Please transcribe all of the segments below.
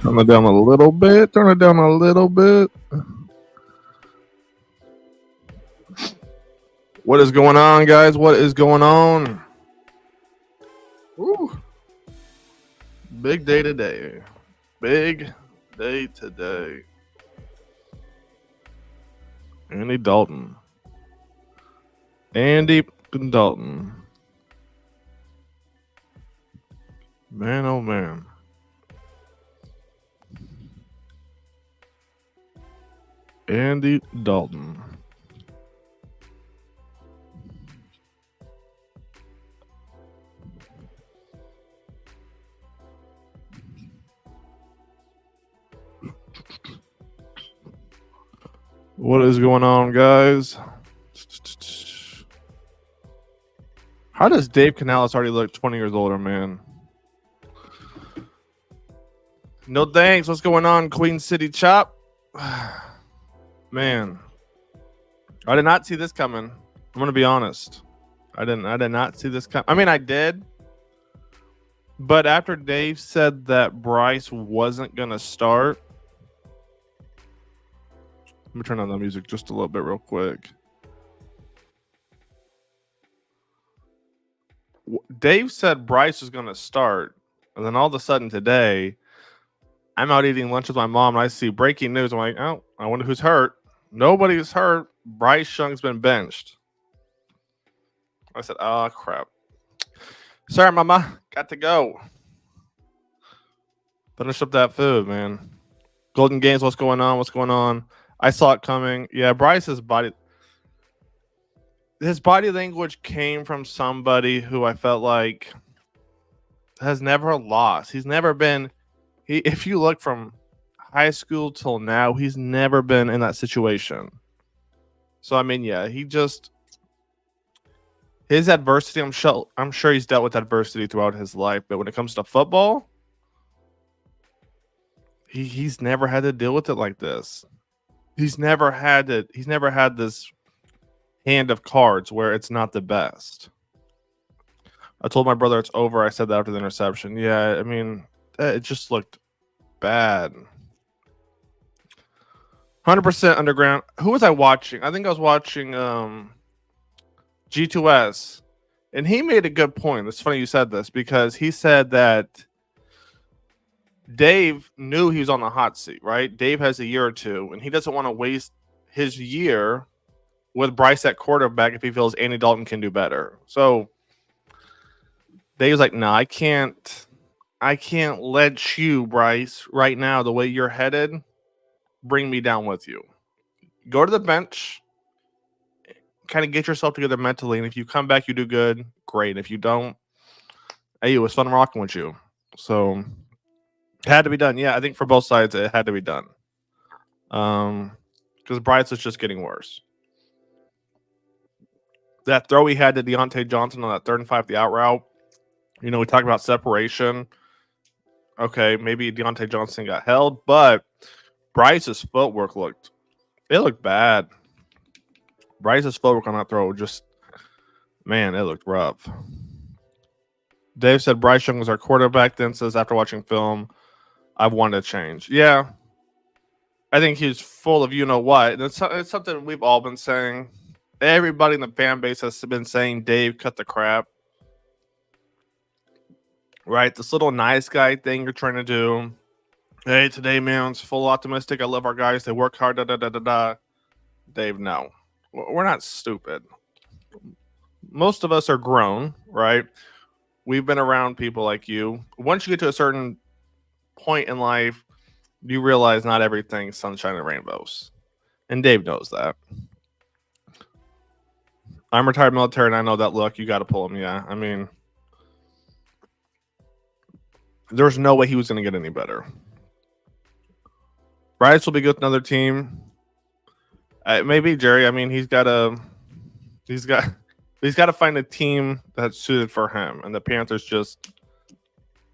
Turn it down a little bit. Turn it down a little bit. What is going on, guys? What is going on? Woo. Big day today. Big day today. Andy Dalton. Andy Dalton. Man, oh man. Andy Dalton. What is going on, guys? How does Dave Canales already look 20 years older, man? No thanks. What's going on, Queen City Chop? Man, I did not see this coming. I'm gonna be honest. I did not see this coming. I mean, I did, but after Dave said that Bryce wasn't gonna start, let me turn on the music just a little bit real quick. Dave said Bryce was gonna start, and then all of a sudden today, I'm out eating lunch with my mom, and I see breaking news. I'm like, oh, I wonder who's hurt. Nobody's hurt. Bryce Young's been benched. I said, oh, crap. Sorry, Mama. Got to go. Finish up that food, man. Golden Games, what's going on? What's going on? I saw it coming. Yeah, Bryce's body. His body language came from somebody who I felt like has never lost. He's never been. If you look from high school till now, he's never been in that situation. So I mean, yeah, his adversity. I'm sure he's dealt with adversity throughout his life, but when it comes to football, he's never had to deal with it like this. He's never had it. He's never had this hand of cards where it's not the best. I told my brother it's over. I said that after the interception. Yeah, I mean, it just looked bad. 100% underground. Who was I watching? I think I was watching G2S, and he made a good point. It's funny you said this because he said that Dave knew he was on the hot seat, right? Dave has a year or two, and he doesn't want to waste his year with Bryce at quarterback if he feels Andy Dalton can do better. So Dave's like, no, I can't let you, Bryce, right now, the way you're headed, bring me down with you. Go to the bench, kind of get yourself together mentally, and if you come back, you do good, great. If you don't, hey, it was fun rocking with you. So it had to be done. Yeah, I think for both sides, it had to be done. Because Bryce was just getting worse. That throw he had to Deontay Johnson on that 3rd and 5, the out route. You know, we talked about separation. Okay, maybe Deontay Johnson got held, but Bryce's footwork looked bad. Bryce's footwork on that throw just, man, it looked rough. Dave said Bryce Young was our quarterback, then says after watching film, I've wanted to change. Yeah, I think he's full of you-know-what. It's something we've all been saying. Everybody in the fan base has been saying, Dave, cut the crap. Right? This little nice guy thing you're trying to do. Hey, today, man, it's full optimistic. I love our guys. They work hard. Dave, no. We're not stupid. Most of us are grown, right? We've been around people like you. Once you get to a certain point in life, you realize not everything's sunshine and rainbows. And Dave knows that. I'm retired military, and I know that look. You got to pull him, yeah. I mean, there's no way he was going to get any better. Bryce will be good with another team. Maybe Jerry. I mean, he's got to find a team that's suited for him, and the Panthers just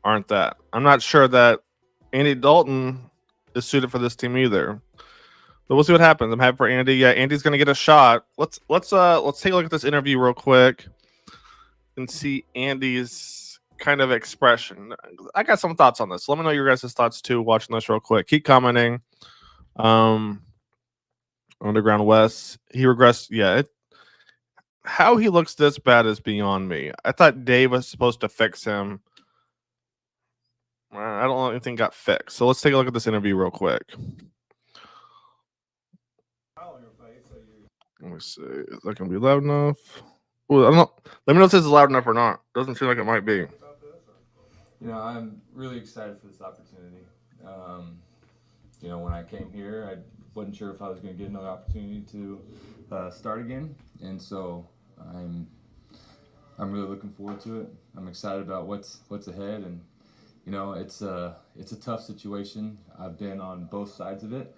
aren't that. I'm not sure that Andy Dalton is suited for this team either. But we'll see what happens. I'm happy for Andy. Yeah, Andy's going to get a shot. Let's take a look at this interview real quick and see Andy's kind of expression. I got some thoughts on this. Let me know your guys' thoughts too. Watching this real quick. Keep commenting. Um, Underground West. He regressed. Yeah. How he looks this bad is beyond me. I thought Dave was supposed to fix him. I don't know anything got fixed. So let's take a look at this interview real quick. Let me see. Is that gonna be loud enough? Well, I don't know. Let me know if this is loud enough or not. Doesn't seem like it might be. I'm really excited for this opportunity. When I came here, I wasn't sure if I was going to get another opportunity to start again, and so I'm really looking forward to it. I'm excited about what's ahead, and it's a tough situation. I've been on both sides of it,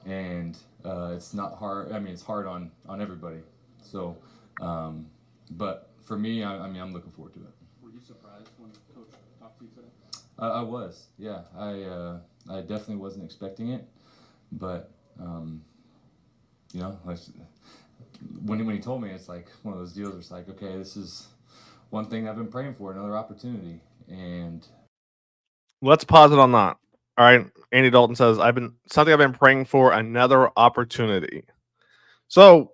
and it's not hard. I mean, it's hard on everybody. So, but for me, I'm looking forward to it. Were you surprised when Coach talked to you today? I was, yeah. I definitely wasn't expecting it, but like, when he told me, it's like one of those deals where it's like, okay, this is one thing I've been praying for, another opportunity, and let's pause it on that. All right, Andy Dalton says I've been praying for another opportunity. So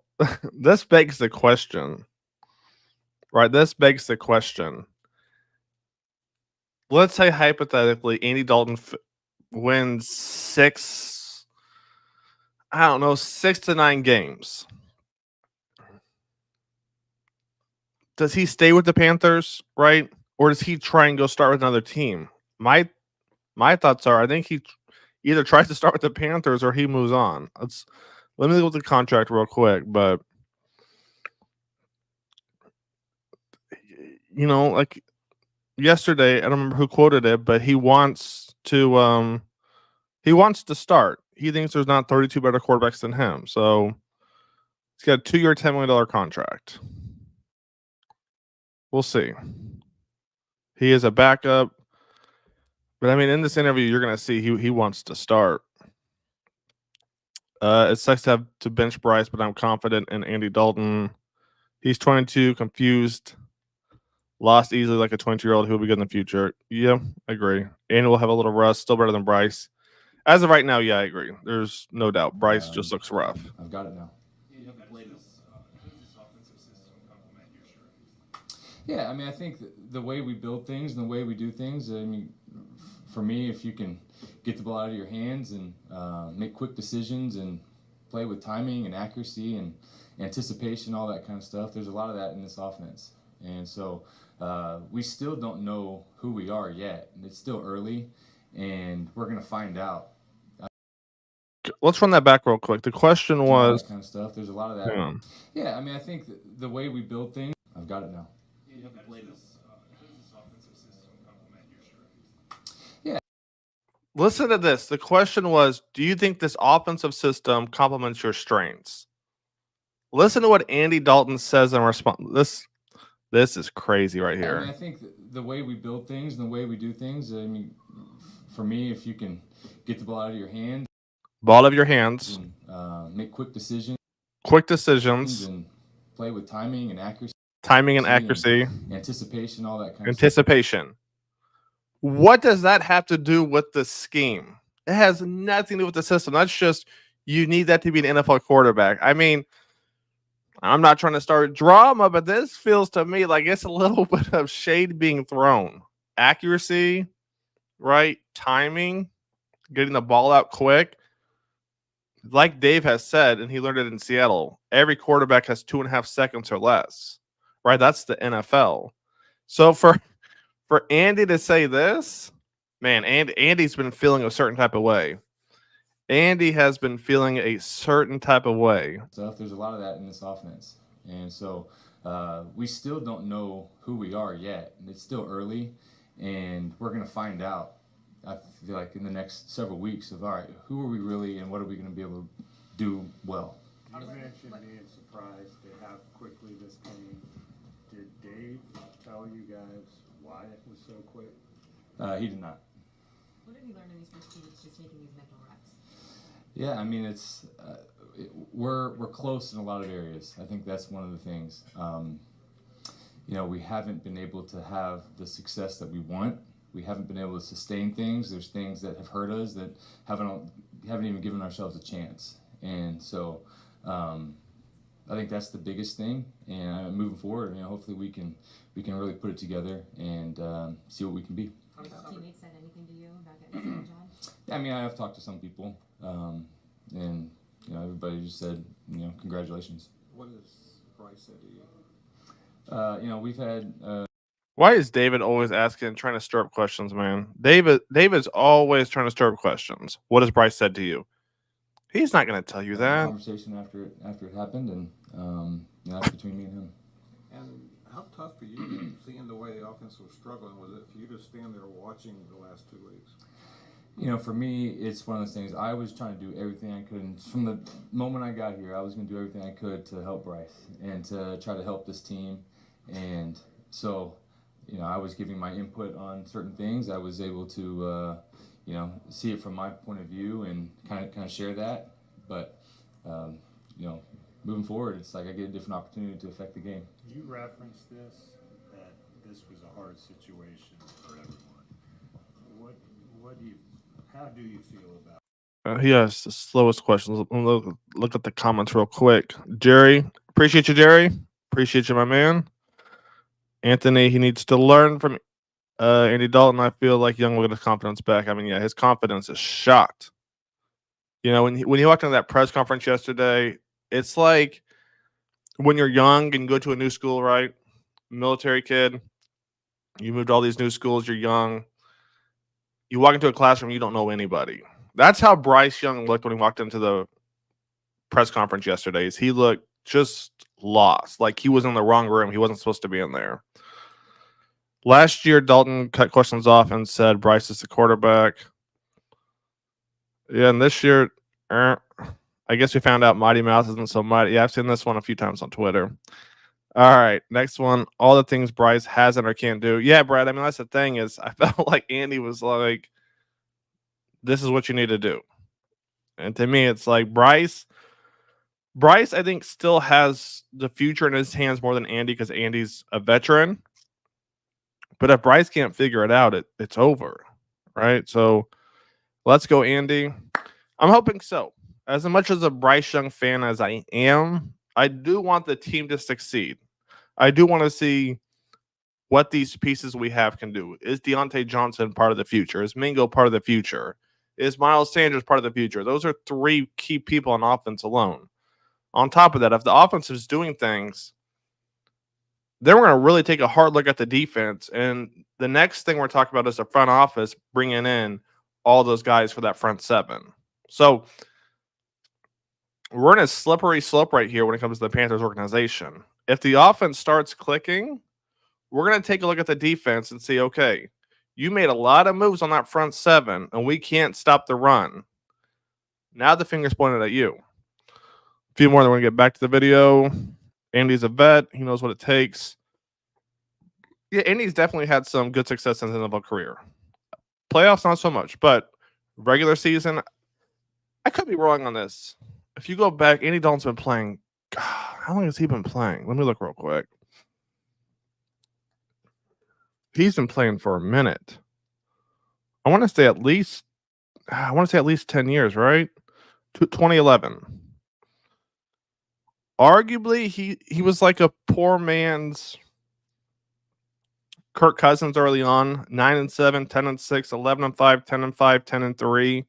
this begs the question, right? This begs the question. Let's say hypothetically, Andy Dalton wins 6 to 9 games. Does he stay with the Panthers, right? Or does he try and go start with another team? My thoughts are I think he either tries to start with the Panthers or he moves on. Let me look at the contract real quick, but like yesterday, I don't remember who quoted it, but he wants to start. He thinks there's not 32 better quarterbacks than him. So he's got a 2-year, $10 million contract. We'll see. He is a backup. But I mean, in this interview, you're gonna see he wants to start. It sucks to have to bench Bryce, but I'm confident in Andy Dalton. He's 22, confused, lost easily like a 20-year-old who will be good in the future. Yeah, I agree. Andy will have a little rust, still better than Bryce. As of right now, yeah, I agree. There's no doubt. Bryce just looks rough. I've got it now. Yeah, I mean, I think the way we build things and the way we do things, I mean, for me, if you can get the ball out of your hands and make quick decisions and play with timing and accuracy and anticipation, all that kind of stuff, there's a lot of that in this offense. And so we still don't know who we are yet. It's still early, and we're going to find out. Let's run that back real quick. The question was that kind of stuff. There's a lot of that. Yeah, I mean, I think the way we build things, I've got it now. Yeah. Listen to this. The question was, do you think this offensive system complements your strengths? Listen to what Andy Dalton says in response. This is crazy right here. I mean, I think the way we build things and the way we do things, I mean, for me, if you can get the ball out of your hands. And, make quick decisions. And play with timing and accuracy. Anticipation, all that kind of stuff. What does that have to do with the scheme? It has nothing to do with the system. That's just you need that to be an NFL quarterback. I mean, I'm not trying to start drama, but this feels to me like it's a little bit of shade being thrown. Accuracy, right? Timing, getting the ball out quick. Like Dave has said, and he learned it in Seattle, every quarterback has 2.5 seconds or less, right? That's the NFL. So for Andy to say this, man, Andy's been feeling a certain type of way. Andy has been feeling a certain type of way. So there's a lot of that in this offense. And so we still don't know who we are yet. It's still early, and we're going to find out, I feel like, in the next several weeks of, all right, who are we really and what are we going to be able to do well? You mentioned being surprised at how quickly this came. Did Dave tell you guys why it was so quick? He did not. What have you learned in these first 2 weeks just taking these mental reps? Yeah, I mean, we're close in a lot of areas. I think that's one of the things. we haven't been able to have the success that we want. We haven't been able to sustain things. There's things that have hurt us that haven't even given ourselves a chance. And so I think that's the biggest thing. And moving forward, hopefully we can really put it together and see what we can be. Have your teammates said anything to you about getting this job? Yeah, I mean, I have talked to some people, and everybody just said, congratulations. What has Bryce said to you? We've had. Why is David always asking, trying to stir up questions, man? David's always trying to stir up questions. What has Bryce said to you? He's not going to tell you that. Conversation after it happened, and that's between me and him. And how tough for you, seeing the way the offense was struggling, was it for you to stand there watching the last 2 weeks? For me, it's one of those things. I was trying to do everything I could. And from the moment I got here, I was going to do everything I could to help Bryce and to try to help this team. And so, I was giving my input on certain things. I was able to, see it from my point of view and kind of share that. But, moving forward, it's like I get a different opportunity to affect the game. You referenced this, that this was a hard situation for everyone. How do you feel about it? He has the slowest questions. Look at the comments real quick. Jerry, appreciate you, Jerry. Appreciate you, my man. Anthony, he needs to learn from Andy Dalton. I feel like Young will get his confidence back. I mean, yeah, his confidence is shot. When he walked into that press conference yesterday, it's like when you're young and go to a new school, right? Military kid, you moved to all these new schools, you're young. You walk into a classroom, you don't know anybody. That's how Bryce Young looked when he walked into the press conference yesterday. He looked just lost, like he was in the wrong room. He wasn't supposed to be in there. Last year, Dalton cut questions off and said Bryce is the quarterback. Yeah, and this year, I guess we found out Mighty Mouse isn't so mighty. Yeah, I've seen this one a few times on Twitter. All right, next one. All the things Bryce hasn't or can't do. Yeah, Brad, I mean, that's the thing is I felt like Andy was like, this is what you need to do. And to me, it's like Bryce, I think, still has the future in his hands more than Andy because Andy's a veteran. But if Bryce can't figure it out, it's over, right? So let's go, Andy. I'm hoping so. As much as a Bryce Young fan as I am, I do want the team to succeed. I do want to see what these pieces we have can do. Is Deontay Johnson part of the future? Is Mingo part of the future? Is Miles Sanders part of the future? Those are three key people on offense alone. On top of that, if the offense is doing things, then we're going to really take a hard look at the defense. And the next thing we're talking about is the front office bringing in all those guys for that front seven. So we're in a slippery slope right here when it comes to the Panthers organization. If the offense starts clicking, we're going to take a look at the defense and see, okay, you made a lot of moves on that front seven, and we can't stop the run. Now the finger's pointed at you. A few more, then we're going to get back to the video. Andy's a vet. He knows what it takes. Yeah, Andy's definitely had some good success in his NFL career. Playoffs, not so much, but regular season, I could be wrong on this. If you go back, Andy Dalton's been playing. God, how long has he been playing? Let me look real quick. He's been playing for a minute. I want to say at least 10 years, right? 2011. Arguably, he was like a poor man's Kirk Cousins early on. 9-7, 10-6, 11-5, 10-5, 10-3.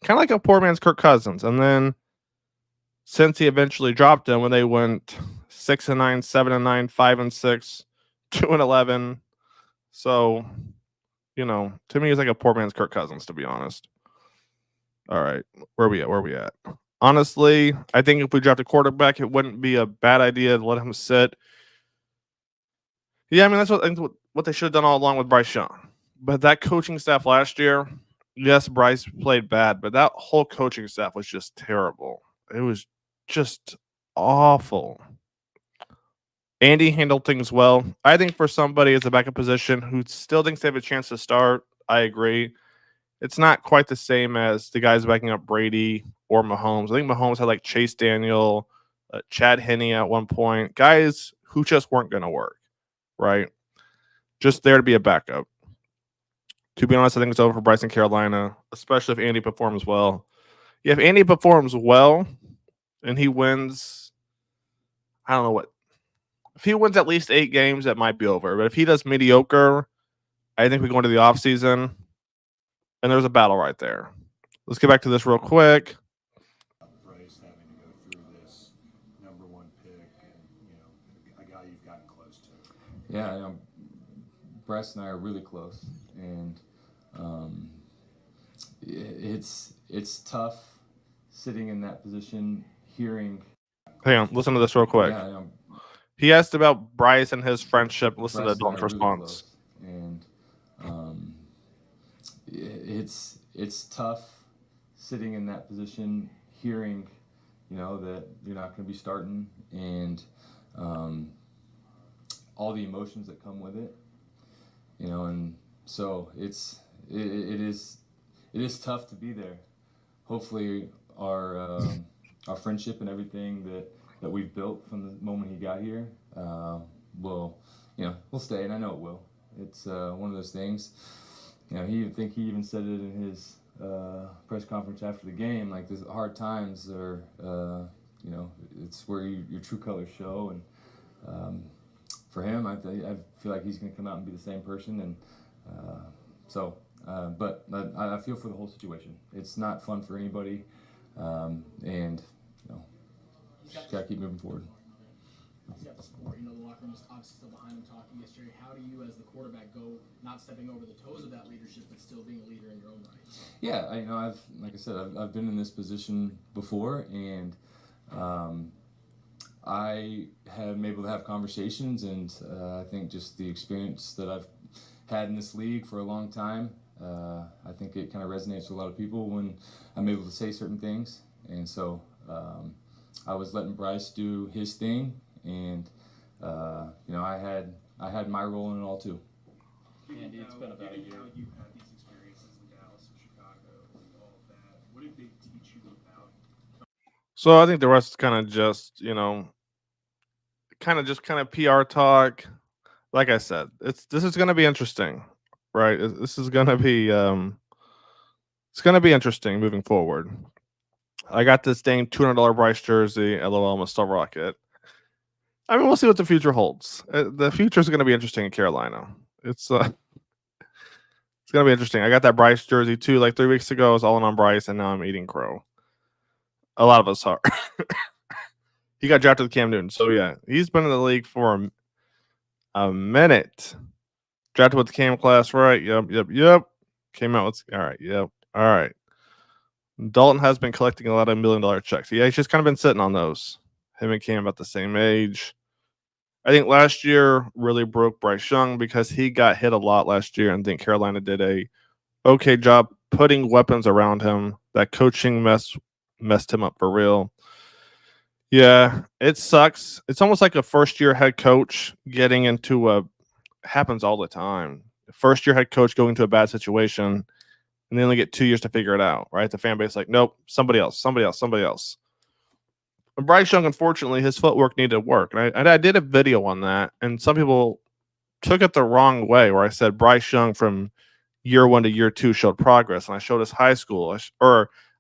Kind of like a poor man's Kirk Cousins. And then since he eventually dropped him when they went 6-9, 7-9, 5-6, 2-11. So, to me, he's like a poor man's Kirk Cousins, to be honest. All right. Where are we at? Honestly, I think if we draft a quarterback, it wouldn't be a bad idea to let him sit. Yeah, I mean, that's what they should have done all along with Bryce Young. But that coaching staff last year, yes, Bryce played bad, but that whole coaching staff was just terrible. It was just awful. Andy handled things well. I think for somebody as a backup position who still thinks they have a chance to start, I agree. It's not quite the same as the guys backing up Brady or Mahomes. I think Mahomes had like Chase Daniel, Chad Henne at one point, guys who just weren't going to work, right? Just there to be a backup. To be honest, I think it's over for Bryson Carolina, especially if Andy performs well. Yeah, if Andy performs well and he wins, I don't know what. If he wins at least 8 games, that might be over. But if he does mediocre, I think we go into the offseason, and there's a battle right there. Let's get back to this real quick. Bryce having to go through this #1 pick and, a guy you've gotten close to. Yeah, Bryce and I are really close, and it's tough sitting in that position, hearing. Hang on, listen to this real quick. Yeah, he asked about Bryce and his friendship. Listen Bryce to Dalton's response. Really and it's tough sitting in that position, hearing, that you're not going to be starting, and all the emotions that come with it, and so it is tough to be there. Hopefully, our friendship and everything that we've built from the moment he got here will stay, and I know it will. It's one of those things. He even said it in his press conference after the game. Like, the hard times are, it's where your true colors show. And for him, I feel like he's going to come out and be the same person. And but I feel for the whole situation. It's not fun for anybody, and just gotta keep moving forward. He's got the support. The locker room is obviously still behind him talking yesterday. How do you, as the quarterback, go not stepping over the toes of that leadership, but still being a leader in your own right? Yeah, I've been in this position before, and I have been able to have conversations, and I think just the experience that I've had in this league for a long time, I think it kind of resonates with a lot of people when I'm able to say certain things, and so I was letting Bryce do his thing. And I had my role in it all too. Andy, it's been about a year. You've had these experiences in Dallas and Chicago and all of that. What did they teach you about? So I think the rest is kind of just PR talk. Like I said, this is going to be interesting, right? This is going to be it's going to be interesting moving forward. I got this dang $200 Bryce jersey. LOL, I'm a still rock it. I mean, we'll see what the future holds. The future is going to be interesting in Carolina. It's going to be interesting. I got that Bryce jersey too, like 3 weeks ago. I was all in on Bryce, and now I'm eating crow. A lot of us are. He got drafted to Cam Newton, so yeah, he's been in the league for a minute. Drafted with the Cam class, right? Yep. Came out with all right. Yep. All right. Dalton has been collecting a lot of $1 million checks. Yeah, he's just kind of been sitting on those. Him and Cam about the same age. I think last year really broke Bryce Young because he got hit a lot last year, and I think Carolina did a okay job putting weapons around him. That coaching messed him up for real. Yeah, it sucks. It's almost like a first-year head coach getting into happens all the time. First-year head coach going to a bad situation, and they only get 2 years to figure it out, right? The fan base is like, nope, somebody else. And Bryce Young, unfortunately, his footwork needed work. And I did a video on that, and some people took it the wrong way, where I said Bryce Young from year 1 to year 2 showed progress, and I showed his high school,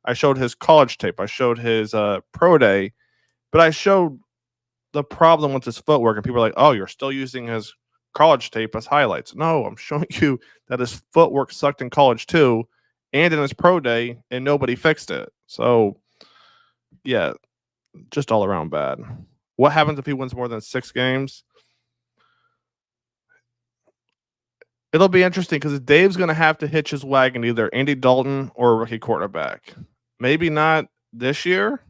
I showed his college tape, I showed his pro day, but I showed the problem with his footwork, and people are like, oh, you're still using his college tape as highlights. No, I'm showing you that his footwork sucked in college too, and in his pro day, and nobody fixed it. So, yeah, just all around bad. What happens if he wins more than 6 games? It'll be interesting because Dave's going to have to hitch his wagon to either Andy Dalton or a rookie quarterback. Maybe not this year,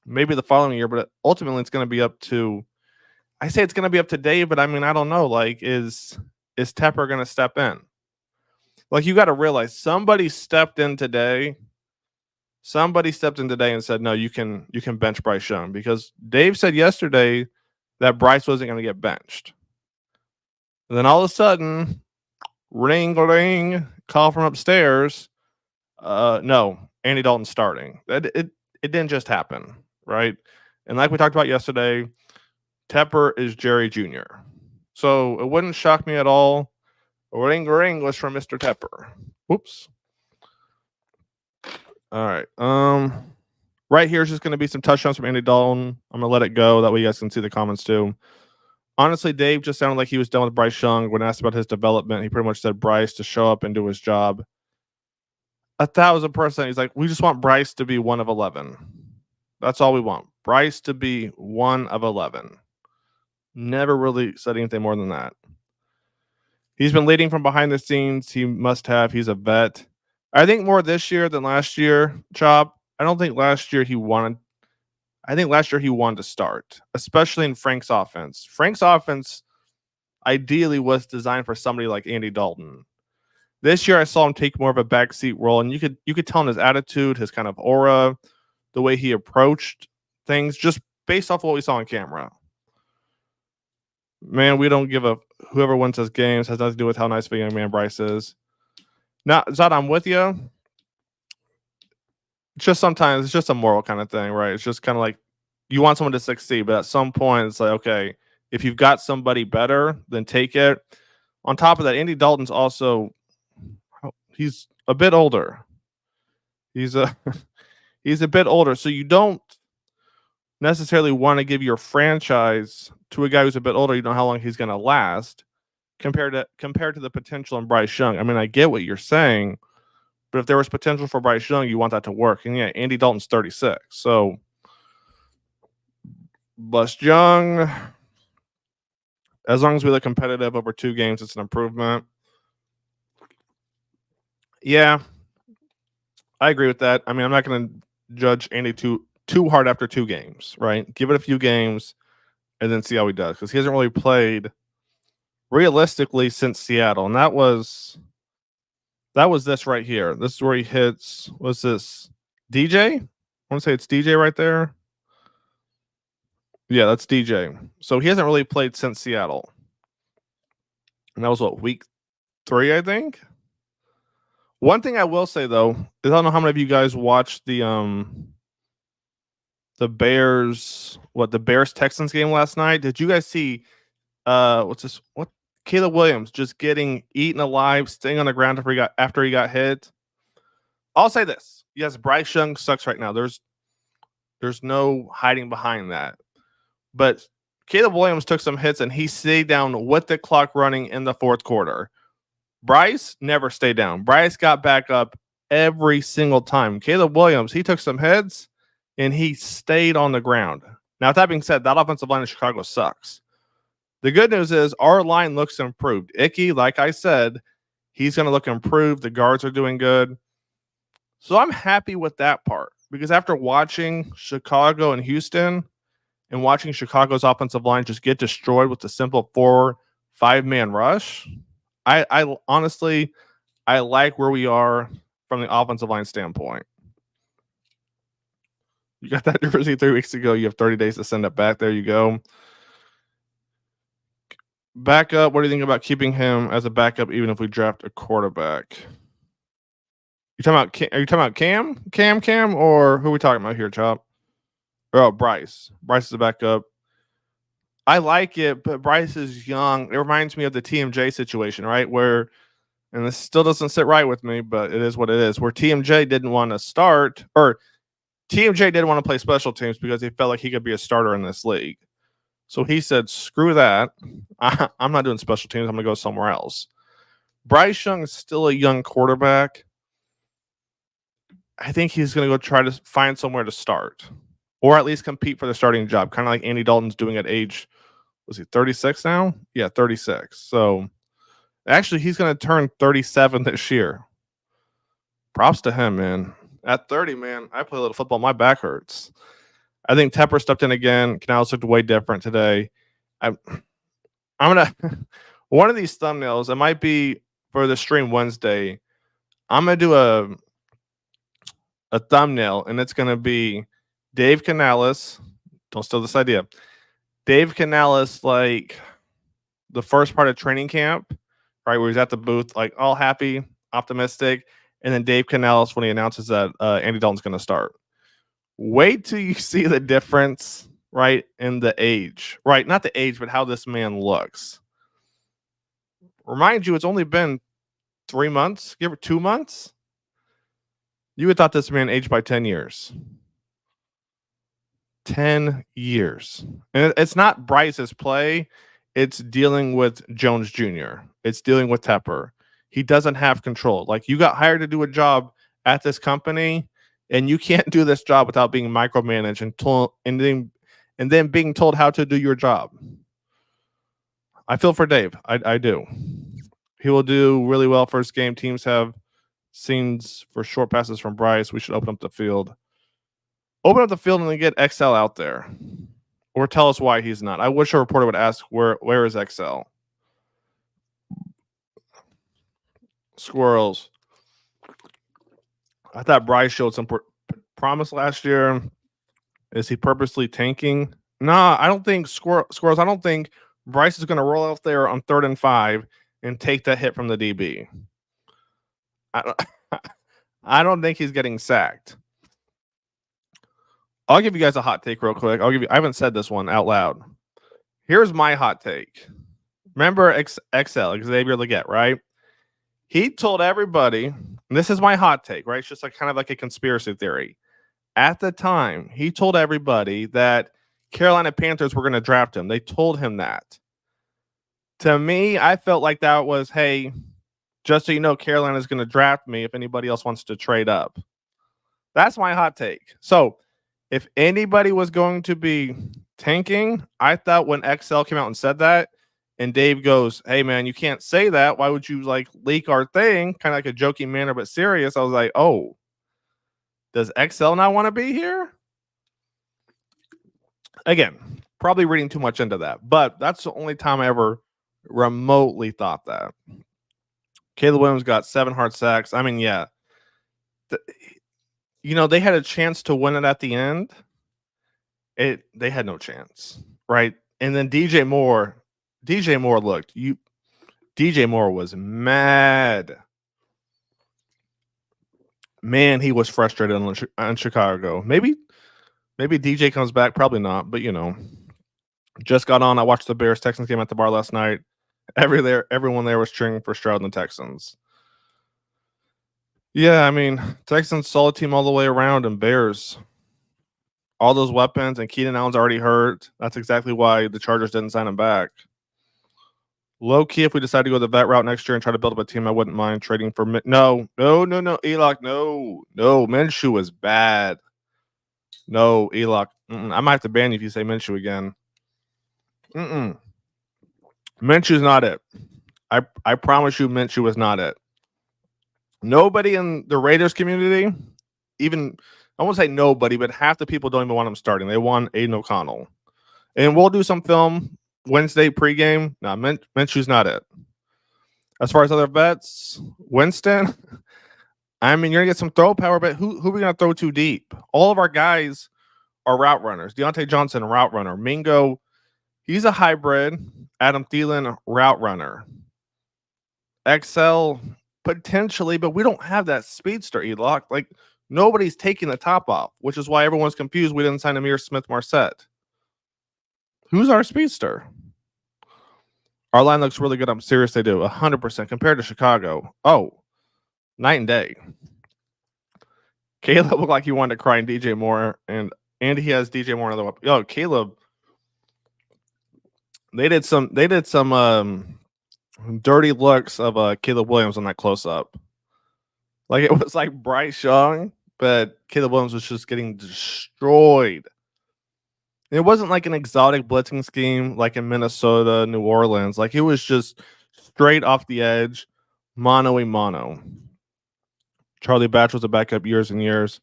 maybe the following year, but ultimately it's going to be up to. I say it's going to be up to Dave, but I mean, I don't know. Like, is Tepper going to step in? Like, you got to realize somebody stepped in today. Somebody stepped in today and said, no, you can bench Bryce Young, because Dave said yesterday that Bryce wasn't going to get benched. And then all of a sudden, ring, call from upstairs. No, Andy Dalton starting. It didn't just happen, right? And like we talked about yesterday, Tepper is Jerry Jr. So it wouldn't shock me at all. Ring English from Mr. Tepper. Whoops. All right. Right here is just going to be some touchdowns from Andy Dalton. I'm going to let it go. That way you guys can see the comments too. Honestly, Dave just sounded like he was done with Bryce Young. When asked about his development, he pretty much said Bryce to show up and do his job. 1,000%. He's like, we just want Bryce to be 1 of 11. That's all we want. Bryce to be 1 of 11. Never really said anything more than that. He's been leading from behind the scenes. He must have. He's a vet. I think more this year than last year, Chop. I don't think last year he wanted. I think last year he wanted to start, especially in Frank's offense. Frank's offense ideally was designed for somebody like Andy Dalton. This year I saw him take more of a backseat role, and you could tell in his attitude, his kind of aura, the way he approached things, just based off what we saw on camera. Man, we don't give a whoever wins his games has nothing to do with how nice of a young man Bryce is. Now, Zod, I'm with you. It's just sometimes it's just a moral kind of thing, right? It's just kind of like you want someone to succeed, but at some point it's like, okay, if you've got somebody better, then take it. On top of that, Andy Dalton's also he's a bit older. He's a bit older, so you don't necessarily want to give your franchise to a guy who's a bit older. You know how long he's going to last compared to the potential in Bryce Young. I mean, I get what you're saying, but if there was potential for Bryce Young, you want that to work. And yeah, Andy Dalton's 36, so Bust Young. As long as we look competitive over 2 games, it's an improvement. Yeah, I agree with that. I mean, I'm not going to judge Andy too hard after 2 games, right? Give it a few games and then see how he does, because he hasn't really played realistically since Seattle, and that was this right here. This is where he hits. What's this? DJ? I want to say it's DJ right there. Yeah, that's DJ. So he hasn't really played since Seattle, and that was what, week 3, I think. One thing I will say though is I don't know how many of you guys watched the Bears Texans game last night. Did you guys see Caleb Williams just getting eaten alive, staying on the ground after he got hit? I'll say this. Yes, Bryce Young sucks right now. There's no hiding behind that. But Caleb Williams took some hits and he stayed down with the clock running in the 4th quarter. Bryce never stayed down. Bryce got back up every single time. Caleb Williams, he took some hits and he stayed on the ground. Now, with that being said, that offensive line in Chicago sucks. The good news is our line looks improved. Icky, like I said, he's going to look improved. The guards are doing good. So I'm happy with that part, because after watching Chicago and Houston and watching Chicago's offensive line just get destroyed with the simple 4-5-man rush, I honestly, I like where we are from the offensive line standpoint. You got that jersey 3 weeks ago. You have 30 days to send it back. There you go. Backup. What do you think about keeping him as a backup, even if we draft a quarterback? Are you talking about Cam, or who are we talking about here, Chop? Oh, Bryce. Bryce is a backup. I like it, but Bryce is young. It reminds me of the TMJ situation, right? Where, and this still doesn't sit right with me, but it is what it is, where TMJ didn't want to start, or TMJ didn't want to play special teams because he felt like he could be a starter in this league. So he said, screw that. I'm not doing special teams. I'm going to go somewhere else. Bryce Young is still a young quarterback. I think he's going to go try to find somewhere to start, or at least compete for the starting job, kind of like Andy Dalton's doing at age, was he 36 now? Yeah, 36. So actually, he's going to turn 37 this year. Props to him, man. At 30, man, I play a little football. My back hurts. I think Tepper stepped in again. Canales looked way different today. I'm gonna one of these thumbnails. It might be for the stream Wednesday. I'm gonna do a thumbnail, and it's gonna be Dave Canales. Don't steal this idea. Dave Canales, like the first part of training camp, right, where he's at the booth, like all happy, optimistic, and then Dave Canales when he announces that Andy Dalton's gonna start. Wait till you see the difference right? And the age, right? Not the age, but how this man looks. Remind you, it's only been 3 months, give it 2 months. You would thought this man aged by 10 years. 10 years. And it's not Bryce's play, it's dealing with Jones Jr., it's dealing with Tepper. He doesn't have control. Like, you got hired to do a job at this company, and you can't do this job without being micromanaged and then being told how to do your job. I feel for Dave. I do. He will do really well first game. Teams have scenes for short passes from Bryce. We should open up the field. Open up the field and then get XL out there. Or tell us why he's not. I wish a reporter would ask where is XL? Squirrels. I thought Bryce showed some promise last year. Is he purposely tanking? Nah, I don't think Squirrels. I don't think Bryce is going to roll out there on 3rd and 5 and take that hit from the DB. I don't think he's getting sacked. I'll give you guys a hot take real quick. I haven't said this one out loud. Here's my hot take. Remember XL, Xavier Legette, right? He told everybody, and this is my hot take, right? It's just like kind of like a conspiracy theory. At the time, he told everybody that Carolina Panthers were going to draft him. They told him that. To me, I felt like that was, hey, just so you know, Carolina's going to draft me if anybody else wants to trade up. That's my hot take. So if anybody was going to be tanking, I thought when XL came out and said that, and Dave goes, hey, man, you can't say that. Why would you like leak our thing? Kind of like a joking manner, but serious. I was like, oh, does XL not want to be here? Again, probably reading too much into that, but that's the only time I ever remotely thought that. Caleb Williams got 7 hard sacks. I mean, yeah. They had a chance to win it at the end. They had no chance, right? And then DJ Moore looked. DJ Moore was mad. Man, he was frustrated on Chicago. Maybe DJ comes back. Probably not, but just got on. I watched the Bears-Texans game at the bar last night. Everyone there was cheering for Stroud and the Texans. Yeah, I mean, Texans solid team all the way around, and Bears, all those weapons, and Keenan Allen's already hurt. That's exactly why the Chargers didn't sign him back. Low key, if we decide to go the vet route next year and try to build up a team, I wouldn't mind trading for no, Elock, no, Minshew is bad. No, Elock, I might have to ban you if you say Minshew again. Minshew's not it. I promise you, Minshew is not it. Nobody in the Raiders community, even I won't say nobody, but half the people don't even want him starting. They want Aiden O'Connell, and we'll do some film Wednesday pregame. No, Minshew's not it. As far as other bets, Winston. I mean, you're gonna get some throw power, but who are we gonna throw too deep? All of our guys are route runners. Deontay Johnson, route runner. Mingo, he's a hybrid. Adam Thielen, route runner. XL, potentially, but we don't have that speedster, Elock. Like, nobody's taking the top off, which is why everyone's confused we didn't sign Amir Smith-Marset. Who's our speedster? Our line looks really good. I'm serious, they do. 100% compared to Chicago. Oh, night and day. Caleb looked like he wanted to cry in DJ Moore, and he has DJ Moore another one. Yo, Caleb. They did some dirty looks of Caleb Williams on that close up. Like, it was like Bryce Young, but Caleb Williams was just getting destroyed. It wasn't like an exotic blitzing scheme like in Minnesota, New Orleans. Like, it was just straight off the edge, mano-a-mano. Charlie Batch was a backup years and years.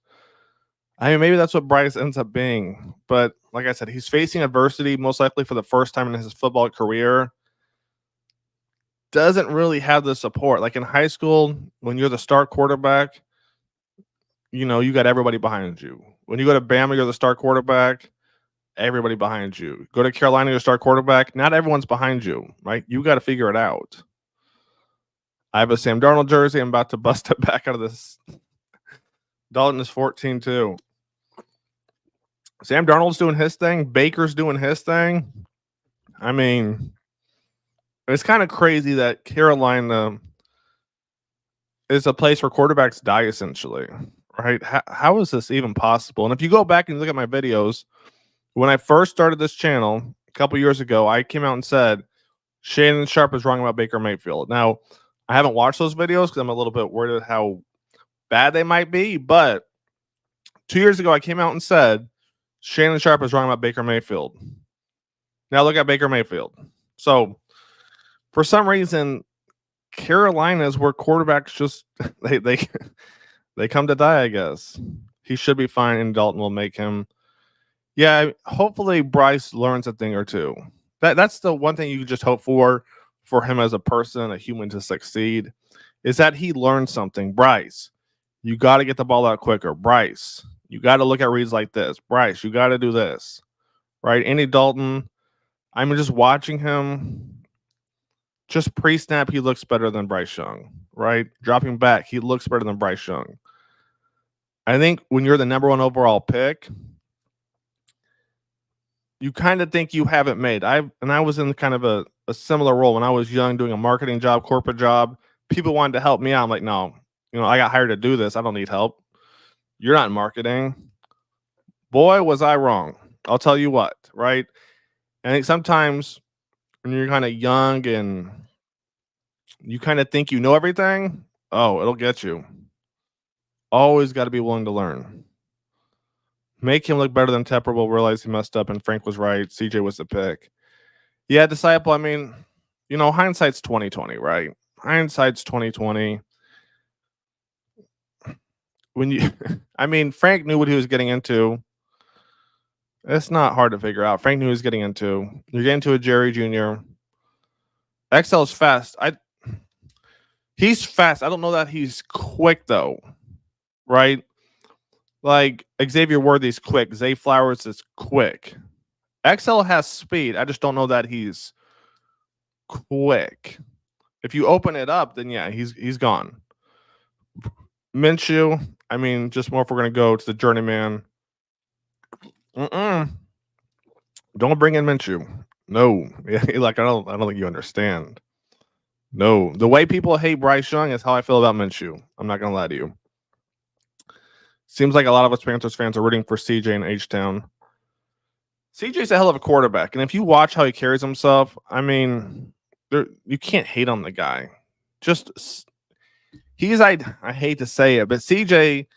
I mean, maybe that's what Bryce ends up being. But like I said, he's facing adversity most likely for the first time in his football career. Doesn't really have the support. Like in high school, when you're the star quarterback, you got everybody behind you. When you go to Bama, you're the star quarterback, everybody behind you. Go to Carolina, you're star quarterback, not everyone's behind you, right? You got to figure it out. I have a Sam Darnold jersey. I'm about to bust it back out of this. Dalton is 14 too. Sam Darnold's doing his thing. Baker's doing his thing. I mean, it's kind of crazy that Carolina is a place where quarterbacks die, essentially, right? How is this even possible? And if you go back and look at my videos, when I first started this channel a couple years ago, I came out and said Shannon Sharp is wrong about Baker Mayfield. Now, I haven't watched those videos because I'm a little bit worried how bad they might be. But 2 years ago, I came out and said Shannon Sharp is wrong about Baker Mayfield. Now look at Baker Mayfield. So for some reason, Carolina is where quarterbacks just they come to die, I guess. He should be fine, and Dalton will make him. Yeah, hopefully Bryce learns a thing or two. That's the one thing you just hope for him as a person, a human to succeed, is that he learns something. Bryce, you got to get the ball out quicker. Bryce, you got to look at reads like this. Bryce, you got to do this. Right? Andy Dalton, I'm just watching him. Just pre-snap, he looks better than Bryce Young, right? Dropping back, he looks better than Bryce Young. I think when you're the number 1 overall pick, you kind of think you have it made. I was in kind of a similar role when I was young, doing a marketing job, corporate job. People wanted to help me out. I'm like, no, I got hired to do this. I don't need help. You're not in marketing. Boy, was I wrong. I'll tell you what, right? I think sometimes when you're kind of young and you kind of think you know everything, it'll get you. Always got to be willing to learn. Make him look better than Tepper. Will realize he messed up and Frank was right. CJ was the pick. Yeah, Disciple, I mean, hindsight's 2020, right? Hindsight's 2020. Frank knew what he was getting into. It's not hard to figure out. Frank knew what he was getting into. You're getting to a Jerry Jr. XL is fast. He's fast. I don't know that he's quick, though. Right? Like Xavier Worthy's quick. Zay Flowers is quick. XL has speed. I just don't know that he's quick. If you open it up, then yeah, he's gone. Minshew, just more if we're gonna go to the journeyman. Don't bring in Minshew. No. Like I don't think you understand. No. The way people hate Bryce Young is how I feel about Minshew. I'm not gonna lie to you. Seems like a lot of us Panthers fans are rooting for CJ in H-Town. CJ's a hell of a quarterback, and if you watch how he carries himself, you can't hate on the guy. I hate to say it, but CJ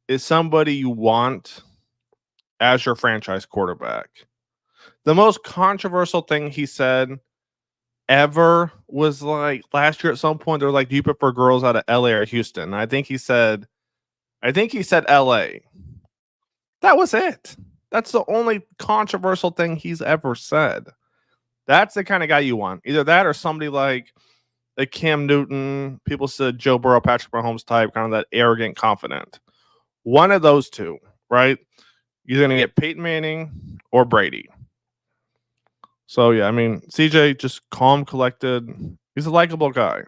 is somebody you want as your franchise quarterback. The most controversial thing he said ever was like last year at some point, they were like, do you prefer girls out of LA or Houston? And I think he said LA. That was it. That's the only controversial thing he's ever said. That's the kind of guy you want. Either that or somebody like a Cam Newton. People said Joe Burrow, Patrick Mahomes type, kind of that arrogant, confident. One of those two, right? You're going to get Peyton Manning or Brady. So, yeah, CJ, just calm, collected. He's a likable guy.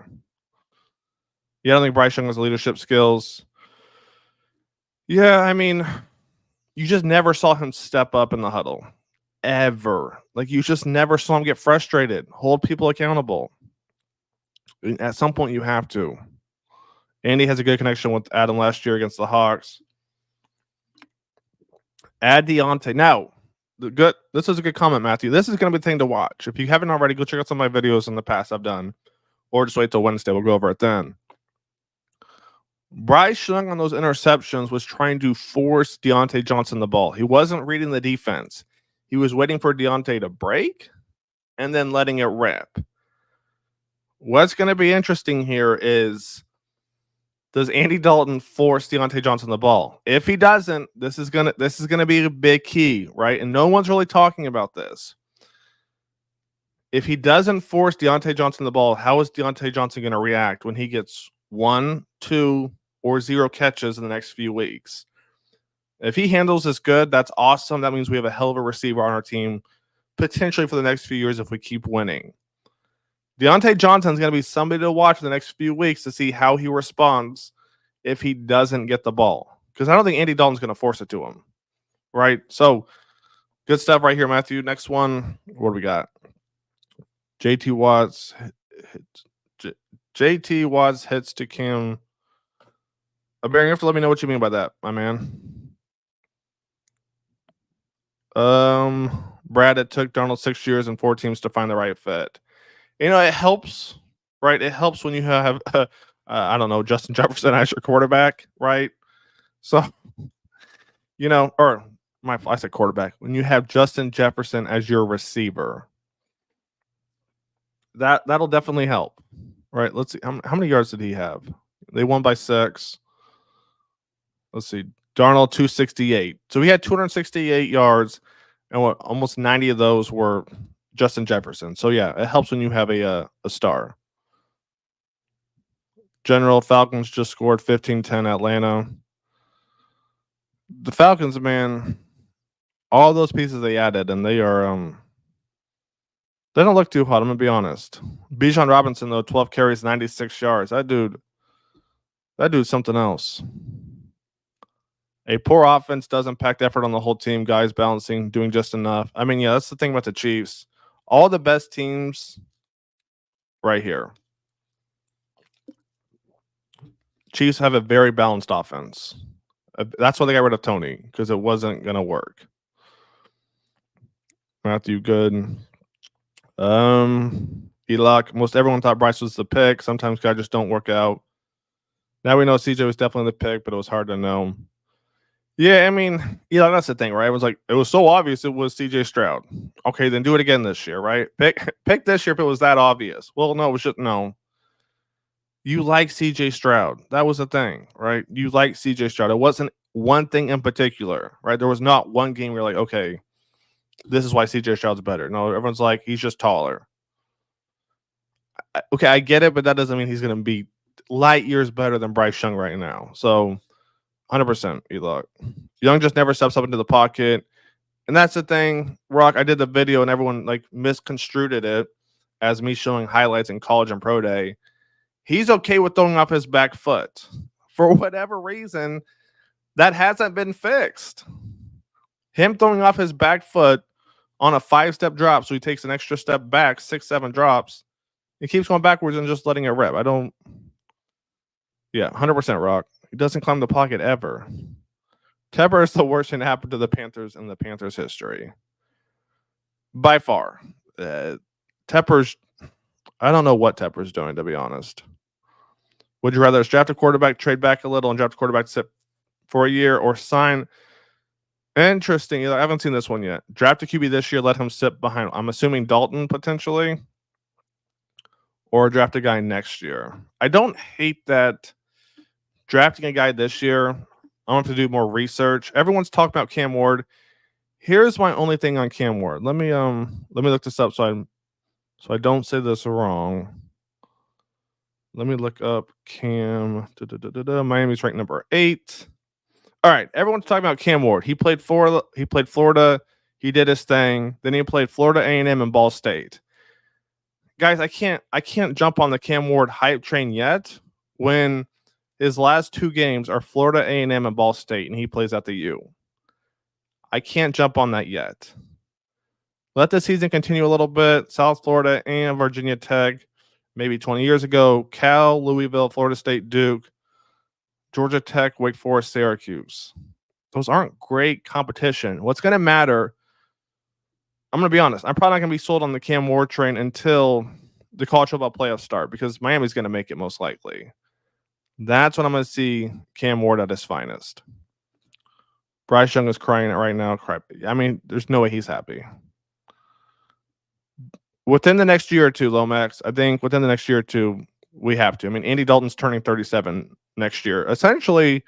Yeah, I don't think Bryce Young has leadership skills. Yeah, you just never saw him step up in the huddle. Ever. Like, you just never saw him get frustrated, hold people accountable. At some point, you have to. Andy has a good connection with Adam last year against the Hawks. Add Deontay. Now, this is a good comment, Matthew. This is going to be the thing to watch. If you haven't already, go check out some of my videos in the past I've done. Or just wait till Wednesday. We'll go over it then. Bryce Young on those interceptions was trying to force Deontay Johnson the ball. He wasn't reading the defense. He was waiting for Deontay to break and then letting it rip. What's going to be interesting here is, does Andy Dalton force Deontay Johnson the ball? If he doesn't, this is gonna be a big key, right? And no one's really talking about this. If he doesn't force Deontay Johnson the ball, how is Deontay Johnson going to react when he gets 1, 2, or 0 catches in the next few weeks? If he handles this good, that's awesome. That means we have a hell of a receiver on our team, potentially for the next few years if we keep winning. Deontay Johnson's going to be somebody to watch in the next few weeks to see how he responds if he doesn't get the ball. Because I don't think Andy Dalton's going to force it to him, right? So Good stuff right here, Matthew. Next one. What do we got? JT Watts. JT Watts hits to Cam. Baron, you have to let me know what you mean by that, my man. Brad, it took Darnold 6 years and 4 teams to find the right fit. You know, it helps, right? It helps when you have, I don't know, Justin Jefferson as your quarterback, right? So, you know, or I said quarterback. When you have Justin Jefferson as your receiver, that'll definitely help, right? Let's see, how many yards did he have? They won by 6. Let's see, Darnold 268. So he had 268 yards, and almost 90 of those were Justin Jefferson. So yeah, it helps when you have a star. General Falcons just scored 15-10 Atlanta. The Falcons, man, all those pieces they added, and they are they don't look too hot. I'm gonna be honest. Bijan Robinson though, 12 carries, 96 yards. That dude's something else. A poor offense does impact effort on the whole team. Guys balancing, doing just enough. I mean, yeah, that's the thing about the Chiefs. All the best teams right here. Chiefs have a very balanced offense. That's why they got rid of Tony, because it wasn't going to work. Matthew, good. Elock, most everyone thought Bryce was the pick. Sometimes guys just don't work out. Now we know CJ was definitely the pick, but it was hard to know. Yeah, I mean, that's the thing, right? It was so obvious it was CJ Stroud. Okay, then do it again this year, right? Pick this year if it was that obvious. Well, no, it was just no. You like CJ Stroud. That was the thing, right? You like CJ Stroud. It wasn't one thing in particular, right? There was not one game where you're like, okay, this is why CJ Stroud's better. No, everyone's like, he's just taller. Okay, I get it, but that doesn't mean he's going to be light years better than Bryce Young right now. So 100%, Elock. Young just never steps up into the pocket. And that's the thing, Rock. I did the video and everyone like misconstrued it as me showing highlights in college and pro day. He's okay with throwing off his back foot. For whatever reason, that hasn't been fixed. Him throwing off his back foot on a 5-step drop, so he takes an extra step back, 6, 7 drops. He keeps going backwards and just letting it rip. 100% Rock. He doesn't climb the pocket ever. Tepper is the worst thing that happened to the Panthers in the Panthers' history. By far. Tepper's, I don't know what Tepper's doing, to be honest. Would you rather draft a quarterback, trade back a little, and draft a quarterback sit for a year, or sign? Interesting. I haven't seen this one yet. Draft a QB this year, let him sit behind, I'm assuming Dalton potentially, or draft a guy next year. I don't hate that drafting a guy this year. I'm going to have to do more research. Everyone's talking about Cam Ward. Here's my only thing on Cam Ward. Let me look this up so I don't say this wrong. Let me look up Cam. Miami's ranked number 8. All right, everyone's talking about Cam Ward. He played Florida. He did his thing. Then he played Florida A&M and Ball State. Guys, I can't jump on the Cam Ward hype train yet when his last 2 games are Florida A&M and Ball State, and he plays at the U. I can't jump on that yet. Let the season continue a little bit. South Florida and Virginia Tech, maybe 20 years ago. Cal, Louisville, Florida State, Duke, Georgia Tech, Wake Forest, Syracuse. Those aren't great competition. What's going to matter, I'm going to be honest, I'm probably not going to be sold on the Cam Ward train until the college football playoffs start, because Miami's going to make it most likely. That's when I'm going to see Cam Ward at his finest. Bryce Young is crying right now. I mean, there's no way he's happy. Within the next year or two, Lomax, I think within the next year or two, we have to. I mean, Andy Dalton's turning 37 next year. Essentially,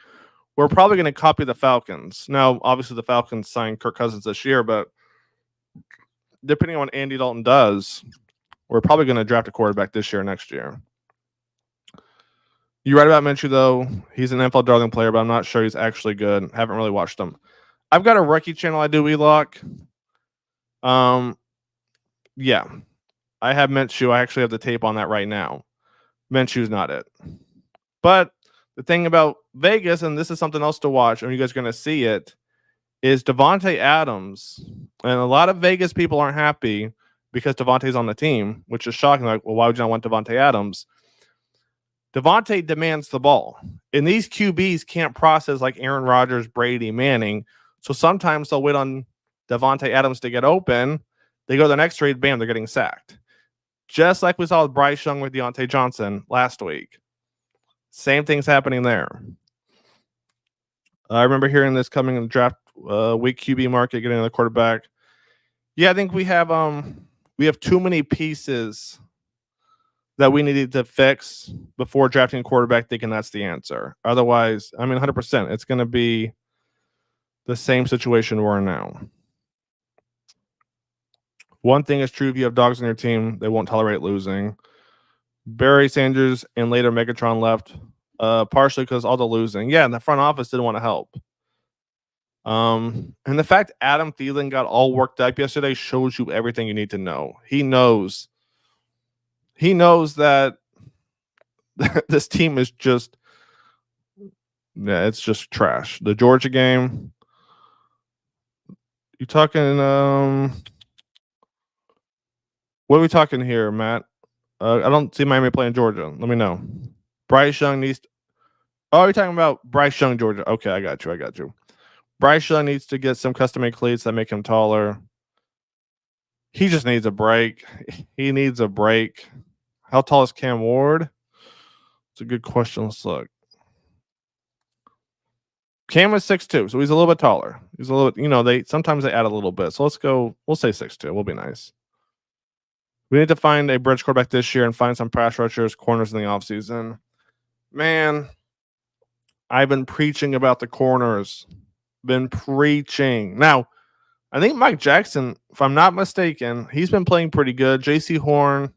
we're probably going to copy the Falcons. Now, obviously, the Falcons signed Kirk Cousins this year, but depending on what Andy Dalton does, we're probably going to draft a quarterback this year or next year. You're right about Minshew, though. He's an NFL darling player, but I'm not sure he's actually good. Haven't really watched him. I've got a rookie channel I do, Elock. Yeah. I have Minshew. I actually have the tape on that right now. Minshew's not it. But the thing about Vegas, and this is something else to watch, and you guys are going to see it, is Devontae Adams. And a lot of Vegas people aren't happy because Devontae's on the team, which is shocking. Like, well, why would you not want Devontae Adams? Devontae demands the ball. And these QBs can't process like Aaron Rodgers, Brady, Manning. So sometimes they'll wait on Devontae Adams to get open. They go to the next trade, bam, they're getting sacked. Just like we saw with Bryce Young with Deontay Johnson last week. Same thing's happening there. I remember hearing this coming in the draft week QB market, getting another quarterback. Yeah, I think we have too many pieces that we needed to fix before drafting a quarterback, thinking that's the answer. Otherwise, 100%, it's going to be the same situation we're in now. One thing is true: if you have dogs on your team, they won't tolerate losing. Barry Sanders and later Megatron left, partially because all the losing. Yeah, and the front office didn't want to help. And the fact Adam Thielen got all worked up yesterday shows you everything you need to know. He knows that this team is just, it's just trash. The Georgia game, you talking, what are we talking here, Matt? I don't see Miami playing Georgia. Let me know. Bryce Young needs to, oh, you're talking about Bryce Young, Georgia. Okay, I got you. Bryce Young needs to get some custom-made cleats that make him taller. He just needs a break. He needs a break. How tall is Cam Ward? It's a good question. Let's look. Cam is 6'2", so he's a little bit taller. He's a little bit, they sometimes they add a little bit. So let's go, we'll say 6'2". We'll be nice. We need to find a bridge quarterback this year and find some pass rushers, corners in the offseason. Man, I've been preaching about the corners. Been preaching. Now, I think Mike Jackson, if I'm not mistaken, he's been playing pretty good. JC Horn,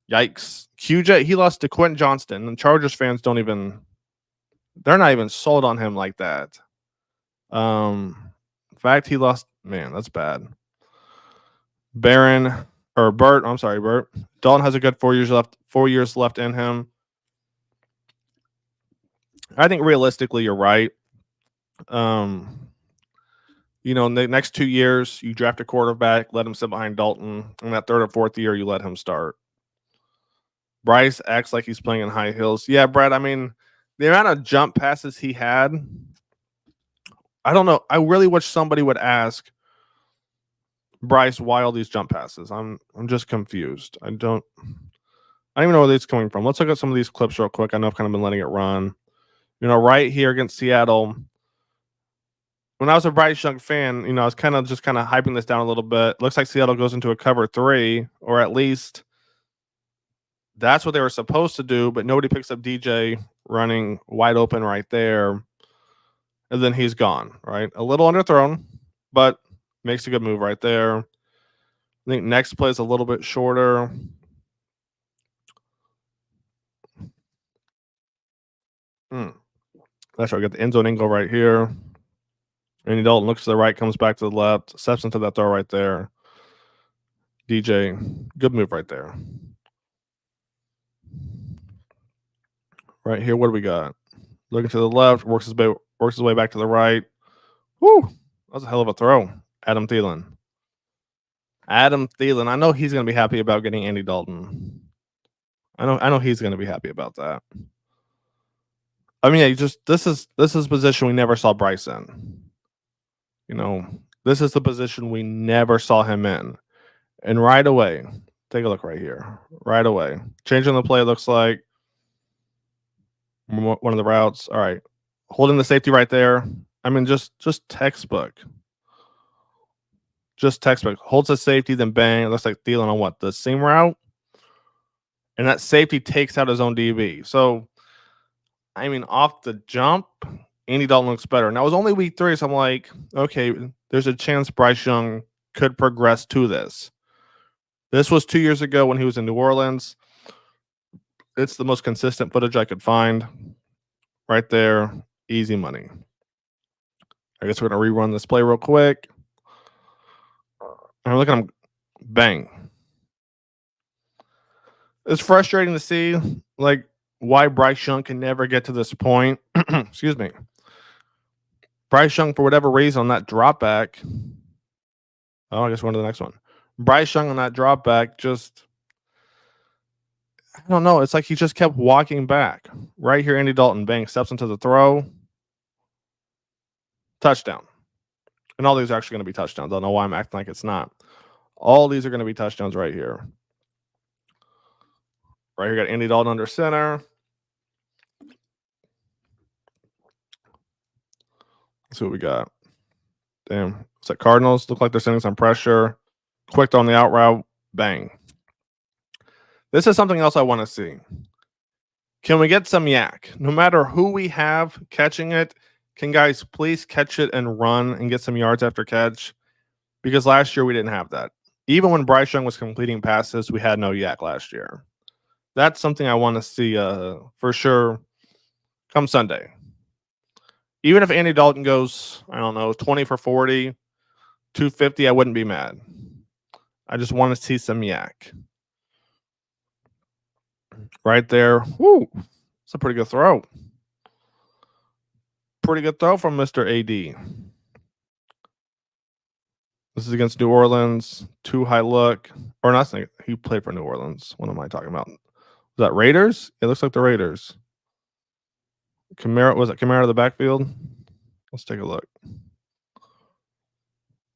yikes. QJ, he lost to Quentin Johnston, and Chargers fans they're not even sold on him like that. In fact, he lost, man, that's bad. Bert. Dalton has a good 4 years left in him. I think realistically, you're right. In the next 2 years, you draft a quarterback, let him sit behind Dalton. In that third or fourth year, you let him start. Bryce acts like he's playing in high heels. Yeah, Brad, the amount of jump passes he had, I don't know. I really wish somebody would ask Bryce why all these jump passes. I'm just confused. I don't even know where it's coming from. Let's look at some of these clips real quick. I know I've kind of been letting it run. Right here against Seattle, when I was a Bryce Young fan, I was kind of hyping this down a little bit. Looks like Seattle goes into a cover 3, or at least that's what they were supposed to do, but nobody picks up DJ running wide open right there. And then he's gone, right? A little underthrown, but makes a good move right there. I think next play is a little bit shorter. That's right. We got the end zone angle right here. Andy Dalton looks to the right, comes back to the left, steps into that throw right there. DJ, good move right there. Right here, what do we got? Looking to the left, works his way back to the right. Woo! That was a hell of a throw. Adam Thielen. I know he's going to be happy about getting Andy Dalton. I know he's going to be happy about that. This is a position we never saw Bryce in. This is the position we never saw him in. And right away, take a look right here. Right away. Changing the play looks like one of the routes. All right. Holding the safety right there. Just textbook. Just textbook. Holds the safety, then bang. It looks like Thielen on what? The seam route? And that safety takes out his own DB. So, off the jump, Andy Dalton looks better. Now, it was only week 3, so I'm like, okay, there's a chance Bryce Young could progress to this. This was 2 years ago when he was in New Orleans. It's the most consistent footage I could find. Right there. Easy money. I guess we're going to rerun this play real quick. And look at him. Bang. It's frustrating to see, why Bryce Young can never get to this point. Excuse me. Bryce Young, for whatever reason, on that drop back. Oh, I guess we're on to the next one. Bryce Young on that drop back just, I don't know. It's like he just kept walking back. Right here, Andy Dalton, bang, steps into the throw. Touchdown. And all these are actually going to be touchdowns. I don't know why I'm acting like it's not. All these are going to be touchdowns right here. Right here, got Andy Dalton under center. Let's see what we got. Damn. It's like Cardinals. Look like they're sending some pressure. Quick on the out route. Bang. This is something else I want to see. Can we get some yak? No matter who we have catching it, can guys please catch it and run and get some yards after catch? Because last year we didn't have that. Even when Bryce Young was completing passes, we had no yak last year. That's something I want to see for sure come Sunday. Even if Andy Dalton goes, I don't know, 20 for 40, 250, I wouldn't be mad. I just want to see some yak. Right there. Woo. It's a pretty good throw. Pretty good throw from Mr. AD. This is against New Orleans. Too high look. Or not, he played for New Orleans. What am I talking about? Was that Raiders? It looks like the Raiders. Kamara, was it Kamara to the backfield? Let's take a look.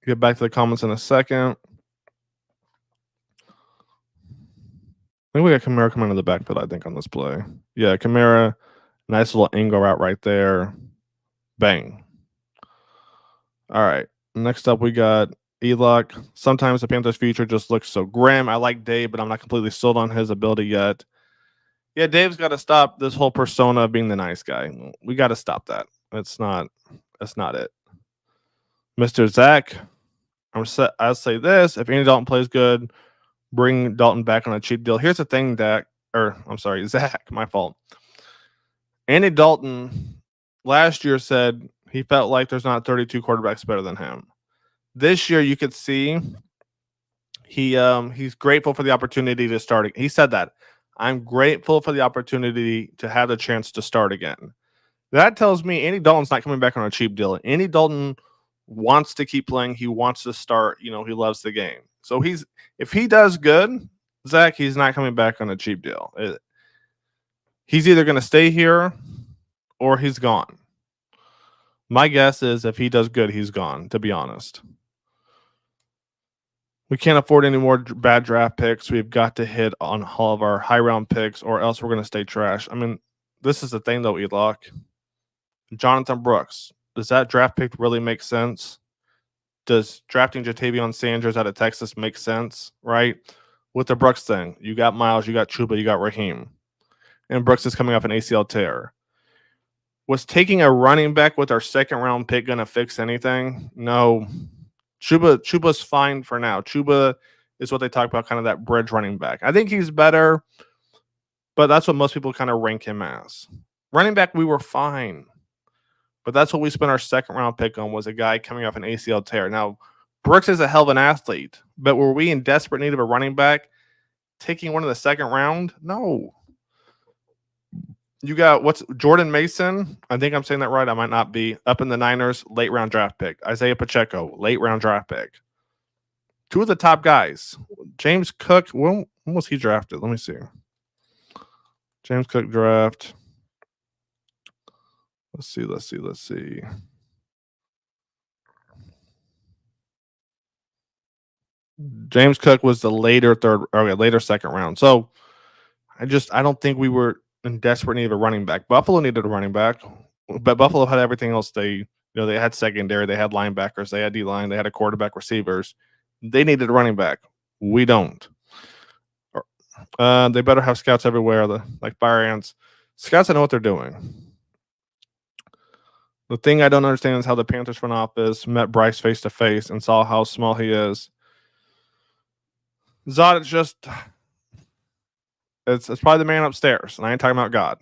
Get back to the comments in a second. I think we got Kamara coming to the backfield, I think, on this play. Yeah, Kamara. Nice little angle route right there. Bang. All right. Next up, we got Elock. Sometimes the Panthers' future just looks so grim. I like Dave, but I'm not completely sold on his ability yet. Yeah, Dave's got to stop this whole persona of being the nice guy. We got to stop that. That's not it. Mr. Zach, I'll say this. If Andy Dalton plays good, bring Dalton back on a cheap deal. Here's the thing, Zach, my fault. Andy Dalton last year said he felt like there's not 32 quarterbacks better than him. This year, you could see he's grateful for the opportunity to start. He said that. I'm grateful for the opportunity to have the chance to start again. That tells me Andy Dalton's not coming back on a cheap deal. Andy Dalton wants to keep playing. He wants to start. He loves the game. So if he does good, Zach, he's not coming back on a cheap deal. He's either going to stay here or he's gone. My guess is if he does good, he's gone, to be honest. We can't afford any more bad draft picks. We've got to hit on all of our high round picks or else we're going to stay trash. I mean, this is the thing, though, Elock. Jonathan Brooks. Does that draft pick really make sense? Does drafting Jatavion Sanders out of Texas make sense, right? With the Brooks thing, you got Miles, you got Chuba, you got Raheem. And Brooks is coming off an ACL tear. Was taking a running back with our second round pick going to fix anything? No. Chuba's fine for now. Chuba is what they talk about, kind of that bridge running back. I think he's better, but that's what most people kind of rank him as. Running back, we were fine. But that's what we spent our second round pick on, was a guy coming off an ACL tear. Now, Brooks is a hell of an athlete, but were we in desperate need of a running back taking one in the second round? No. You got Jordan Mason? I think I'm saying that right. I might not be. Up in the Niners, late round draft pick. Isaiah Pacheco, late round draft pick. Two of the top guys. James Cook, when was he drafted? Let me see. James Cook draft. Let's see. James Cook was the later second round. So I don't think we were in desperate need of a running back. Buffalo needed a running back, but Buffalo had everything else. They had secondary, they had linebackers, they had D-line, they had a quarterback, receivers. They needed a running back. We don't. They better have scouts everywhere, like fire ants. Scouts that know what they're doing. The thing I don't understand is how the Panthers front office met Bryce face to face and saw how small he is. Zod is just, it's probably the man upstairs, and I ain't talking about God.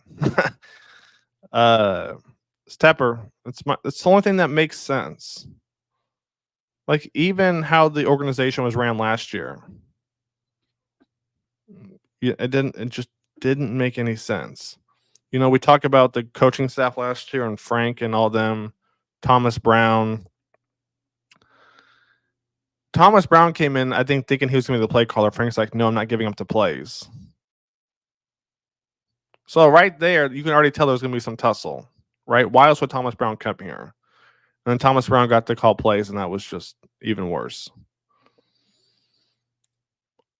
It's Tepper. It's the only thing that makes sense. Like, even how the organization was ran last year, it just didn't make any sense. We talk about the coaching staff last year and Frank and all them Thomas Brown. Thomas Brown came in, I think, thinking he was going to be the play caller. Frank's like, no, I'm not giving up the plays. So right there, you can already tell there's going to be some tussle, right? Why else would Thomas Brown come here? And then Thomas Brown got to call plays, and that was just even worse.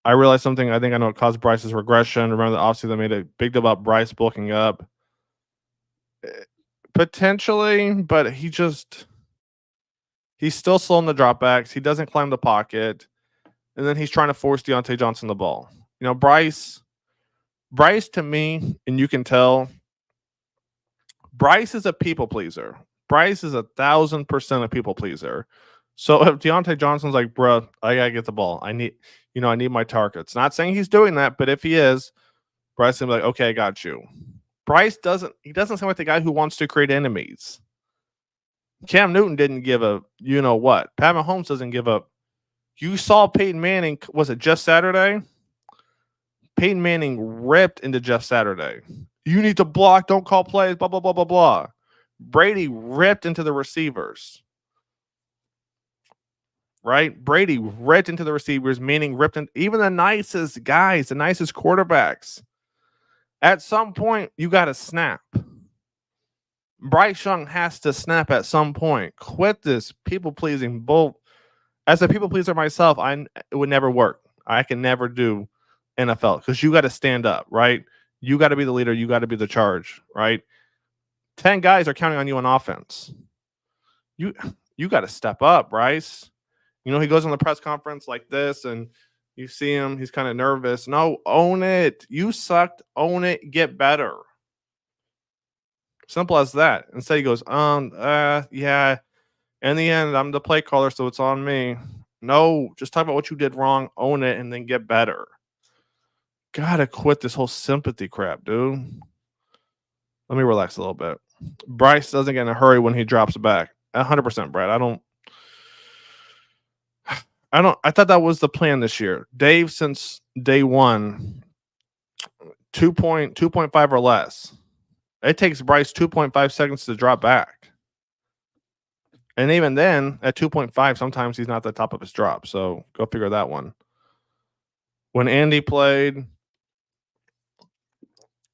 I realized something. I think I know it caused Bryce's regression. Remember the offseason they made a big deal about Bryce bulking up. Potentially, but he's still slow in the dropbacks. He doesn't climb the pocket. And then he's trying to force Deontay Johnson the ball. You know, Bryce to me, and you can tell, Bryce is a people pleaser. Bryce is 1,000% a people pleaser. So if Deontay Johnson's like, bro, I gotta get the ball. I need my targets. Not saying he's doing that, but if he is, Bryce will be like, okay, I got you. Bryce doesn't sound like the guy who wants to create enemies. Cam Newton didn't give a what. Pat Mahomes doesn't give up. You saw Peyton Manning, was it just Saturday? Peyton Manning ripped into Jeff Saturday. You need to block, don't call plays, blah, blah, blah, blah, blah. Brady ripped into the receivers. Right? Brady ripped into the receivers, meaning ripped in even the nicest guys, the nicest quarterbacks. At some point, you got to snap. Bryce Young has to snap at some point. Quit this people-pleasing bull. As a people-pleaser myself, it would never work. I can never do NFL because you got to stand up, right? You got to be the leader. You got to be the charge, right? 10 guys are counting on you on offense. You got to step up, Bryce. You know, he goes on the press conference like this, and you see him. He's kind of nervous. No, own it. You sucked. Own it. Get better. Simple as that. Instead, he goes, yeah. In the end, I'm the play caller, so it's on me. No, just talk about what you did wrong, own it, and then get better. Gotta quit this whole sympathy crap, dude. Let me relax a little bit. Bryce doesn't get in a hurry when he drops back. 100%, Brad. I thought that was the plan this year. Dave, since day one, 2.5 or less. It takes Bryce 2.5 seconds to drop back. And even then, at 2.5, sometimes he's not at the top of his drop. So go figure that one. When Andy played,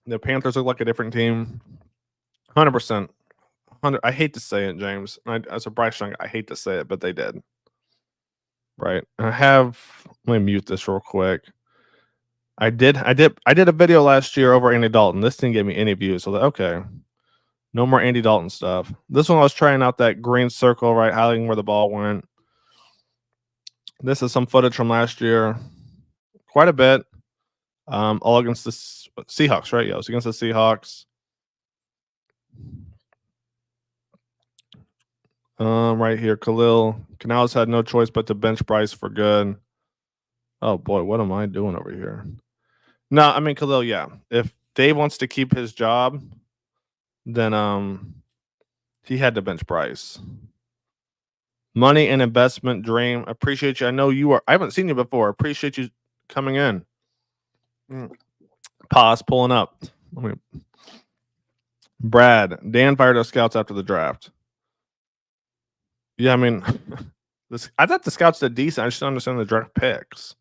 the Panthers looked like a different team. 100%. I hate to say it, James. As a Bryce Young, I hate to say it, but they did. Right. Let me mute this real quick. I did a video last year over Andy Dalton. This didn't get me any views. So okay. No more Andy Dalton stuff. This one I was trying out that green circle, right, highlighting where the ball went. This is some footage from last year. Quite a bit. All against the Seahawks, right? Yeah, it was against the Seahawks. Right here, Canales had no choice but to bench Bryce for good. Oh boy, what am I doing over here? No, I mean Khalil, yeah. If Dave wants to keep his job, then he had to bench Bryce. Money and investment dream. Appreciate you. I know you are. I haven't seen you before. Appreciate you coming in. Pause, pulling up. Brad, Dan fired our scouts after the draft. Yeah, I mean, I thought the scouts did decent. I just don't understand the draft picks.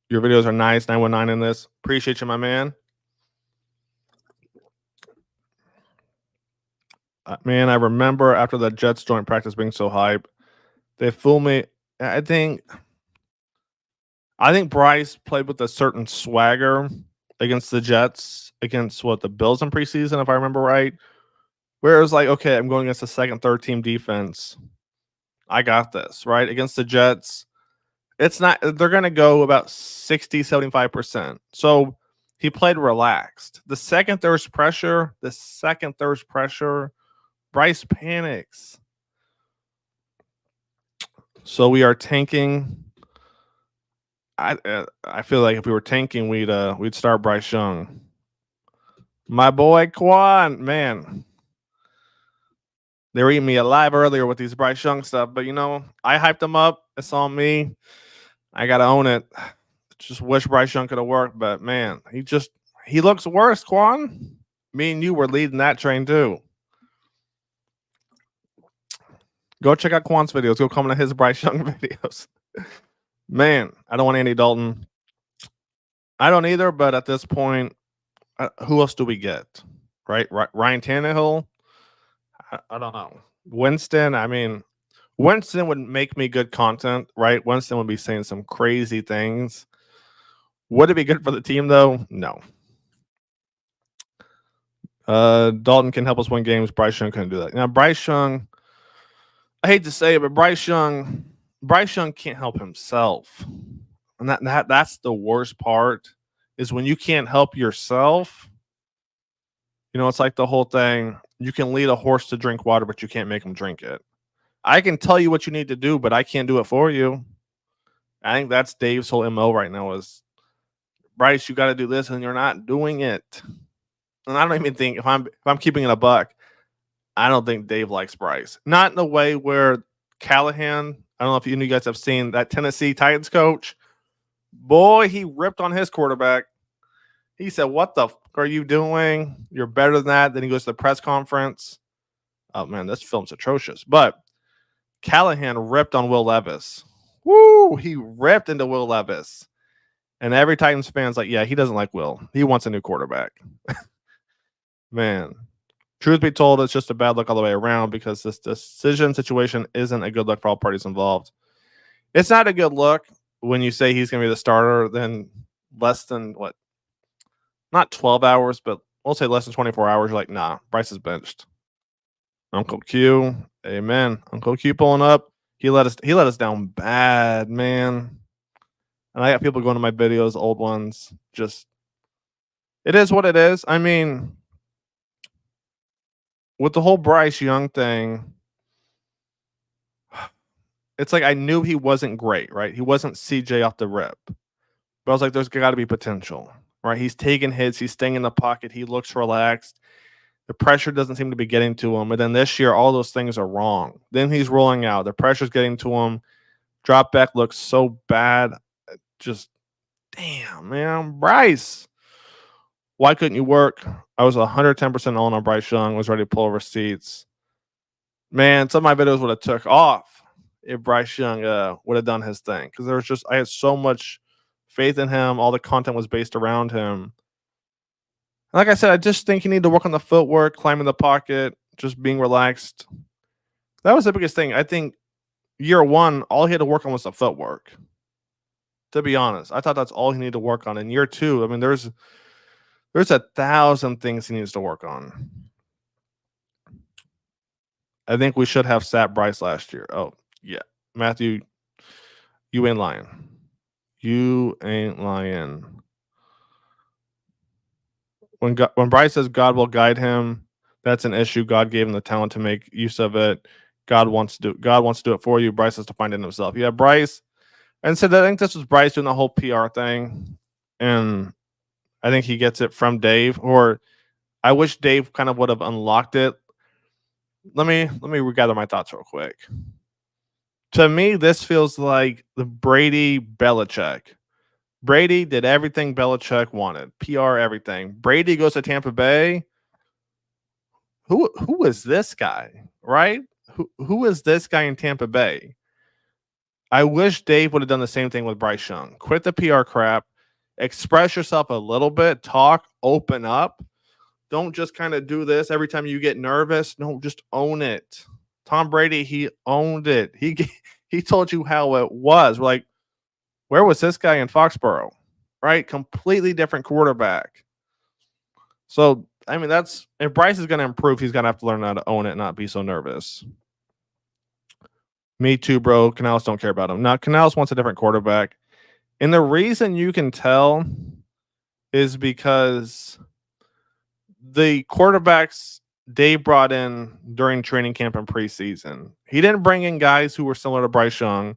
Your videos are nice. 919 in this. Appreciate you, my man. Man, I remember after the Jets joint practice being so hype, they fooled me. I think Bryce played with a certain swagger against the Jets, against the Bills in preseason, if I remember right. Where it was like, okay, I'm going against a second, third team defense. I got this, right? Against the Jets, it's not, they're going to go about 60, 75%. So he played relaxed. The second there's pressure, Bryce panics. So we are tanking. I feel like if we were tanking, we'd start Bryce Young. My boy Quan, man. They were eating me alive earlier with these Bryce Young stuff, but I hyped them up. It's on me. I gotta own it. Just wish Bryce Young could have worked, but man, he looks worse, Quan. Me and you were leading that train too. Go check out Quan's videos. Go comment on his Bryce Young videos. Man, I don't want Andy Dalton. I don't either, but at this point, who else do we get? Right? Ryan Tannehill? I don't know. Winston, I mean, Winston would make me good content, right? Winston would be saying some crazy things. Would it be good for the team, though? No. Dalton can help us win games. Bryce Young couldn't do that. Now, Bryce Young, I hate to say it, but Bryce Young can't help himself. And that's the worst part, is when you can't help yourself. You know, it's like the whole thing. You can lead a horse to drink water, but you can't make him drink it. I can tell you what you need to do, but I can't do it for you. I think that's Dave's whole MO right now is, Bryce, you got to do this, and you're not doing it. And I don't even think, if I'm keeping it a buck, I don't think Dave likes Bryce. Not in the way where Callahan, I don't know if you guys have seen that Tennessee Titans coach. Boy, he ripped on his quarterback. He said, "What the fuck are you doing? You're better than that." Then he goes to the press conference. Oh, man, this film's atrocious. But Callahan ripped on Will Levis. Woo! He ripped into Will Levis. And every Titans fan's like, yeah, he doesn't like Will. He wants a new quarterback. Man, truth be told, it's just a bad look all the way around, because this decision situation isn't a good look for all parties involved. It's not a good look when you say he's going to be the starter, then less than, not 12 hours, but we'll say less than 24 hours. You're like, nah, Bryce is benched. Uncle Q, amen. Uncle Q pulling up. He let us down bad, man. And I got people going to my videos, old ones. Just, it is what it is. I mean, with the whole Bryce Young thing, it's like I knew he wasn't great, right? He wasn't CJ off the rip. But I was like, there's got to be potential, right? He's taking hits. He's staying in the pocket. He looks relaxed. The pressure doesn't seem to be getting to him. And then this year, all those things are wrong. Then he's rolling out. The pressure's getting to him. Drop back looks so bad. Just, damn, man. Bryce, why couldn't you work? I was 110% on Bryce Young. Was ready to pull receipts. Man, some of my videos would have took off if Bryce Young would have done his thing. Because I had so much faith in him. All the content was based around him. Like I said, I just think you need to work on the footwork, climbing the pocket, just being relaxed. That was the biggest thing. I think year one, all he had to work on was the footwork. To be honest, I thought that's all he needed to work on. In year two, I mean, there's 1,000 things he needs to work on. I think we should have sat Bryce last year. Oh, yeah. Matthew, you ain't lying. You ain't lying. When Bryce says God will guide him, that's an issue. God gave him the talent to make use of it. God wants to do it for you. Bryce has to find it himself. Yeah, Bryce. And so I think this was Bryce doing the whole PR thing. And I think he gets it from Dave. Or I wish Dave kind of would have unlocked it. Let me regather my thoughts real quick. To me, this feels like the Brady Belichick. Brady did everything Belichick wanted. PR, everything. Brady goes to Tampa Bay. Who is this guy, right? Who is this guy in Tampa Bay? I wish Dave would have done the same thing with Bryce Young. Quit the PR crap. Express yourself a little bit. Talk. Open up. Don't just kind of do this every time you get nervous. No, just own it. Tom Brady, he owned it. He told you how it was. We're like, where was this guy in Foxborough? Right? Completely different quarterback. So, I mean, if Bryce is going to improve, he's going to have to learn how to own it and not be so nervous. Me too, bro. Canales don't care about him. Now, Canales wants a different quarterback. And the reason you can tell is because the quarterbacks Dave brought in during training camp and preseason, he didn't bring in guys who were similar to Bryce Young.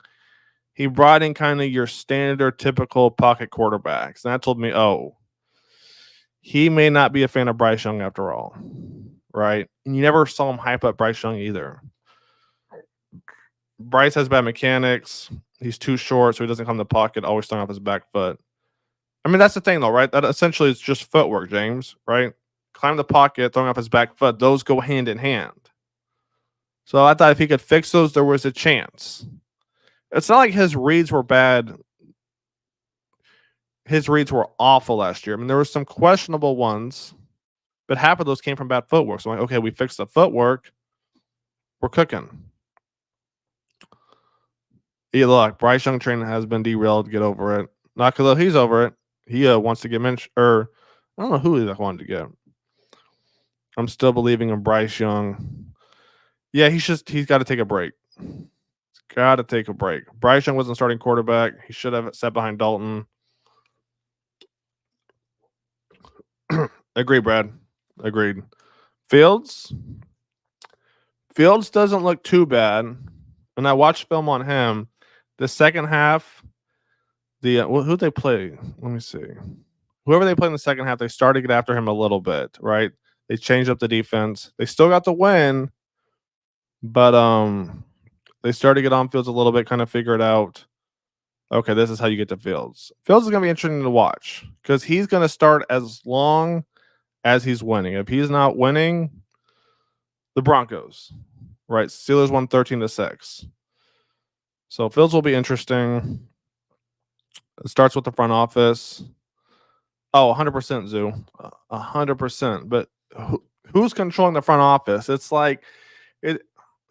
He brought in kind of your standard, typical pocket quarterbacks. And that told me, oh, he may not be a fan of Bryce Young after all, right? And you never saw him hype up Bryce Young either. Bryce has bad mechanics. He's too short, so he doesn't come in the pocket, always throwing off his back foot. I mean, that's the thing, though, right? That essentially is just footwork, James, right? Climb the pocket, throwing off his back foot. Those go hand in hand. So I thought if he could fix those, there was a chance. It's not like his reads were bad. His reads were awful last year. I mean, there were some questionable ones, but half of those came from bad footwork. So I'm like, okay, we fixed the footwork. We're cooking. Yeah, look, Bryce Young train has been derailed. Get over it. Not because he's over it. He wants to get mentioned, or I don't know who he wanted to get. I'm still believing in Bryce Young. Yeah, he's got to take a break. He's got to take a break. Bryce Young wasn't starting quarterback. He should have sat behind Dalton. Agreed, Brad. Agreed. Fields doesn't look too bad. And I watched film on him. The second half, who they play? Let me see. Whoever they played in the second half, they started to get after him a little bit, right? They changed up the defense. They still got the win, but they started to get on Fields a little bit, kind of figure it out. Okay, this is how you get to Fields. Fields is going to be interesting to watch because he's going to start as long as he's winning. If he's not winning, the Broncos, right? Steelers won 13-6. So Fields will be interesting. It starts with the front office. Oh, 100% Zoo. 100%. But who's controlling the front office? It's like it,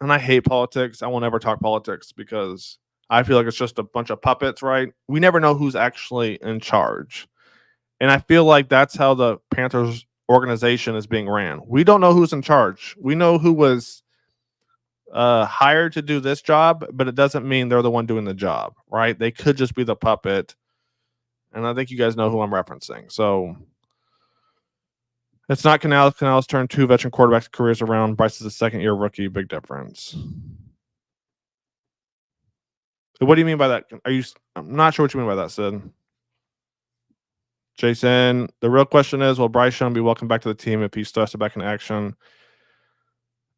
and I hate politics. I won't ever talk politics because I feel like it's just a bunch of puppets, right? We never know who's actually in charge. And I feel like that's how the Panthers organization is being ran. We don't know who's in charge. We know who was hired to do this job, but it doesn't mean they're the one doing the job, right? They could just be the puppet. And I think you guys know who I'm referencing. So it's not Canales. Canales turned 2 veteran quarterbacks' careers around. Bryce is a second-year rookie. Big difference. What do you mean by that? I'm not sure what you mean by that, Sid. Jason, the real question is, will Bryce Young be welcomed back to the team if he's thrusted back in action?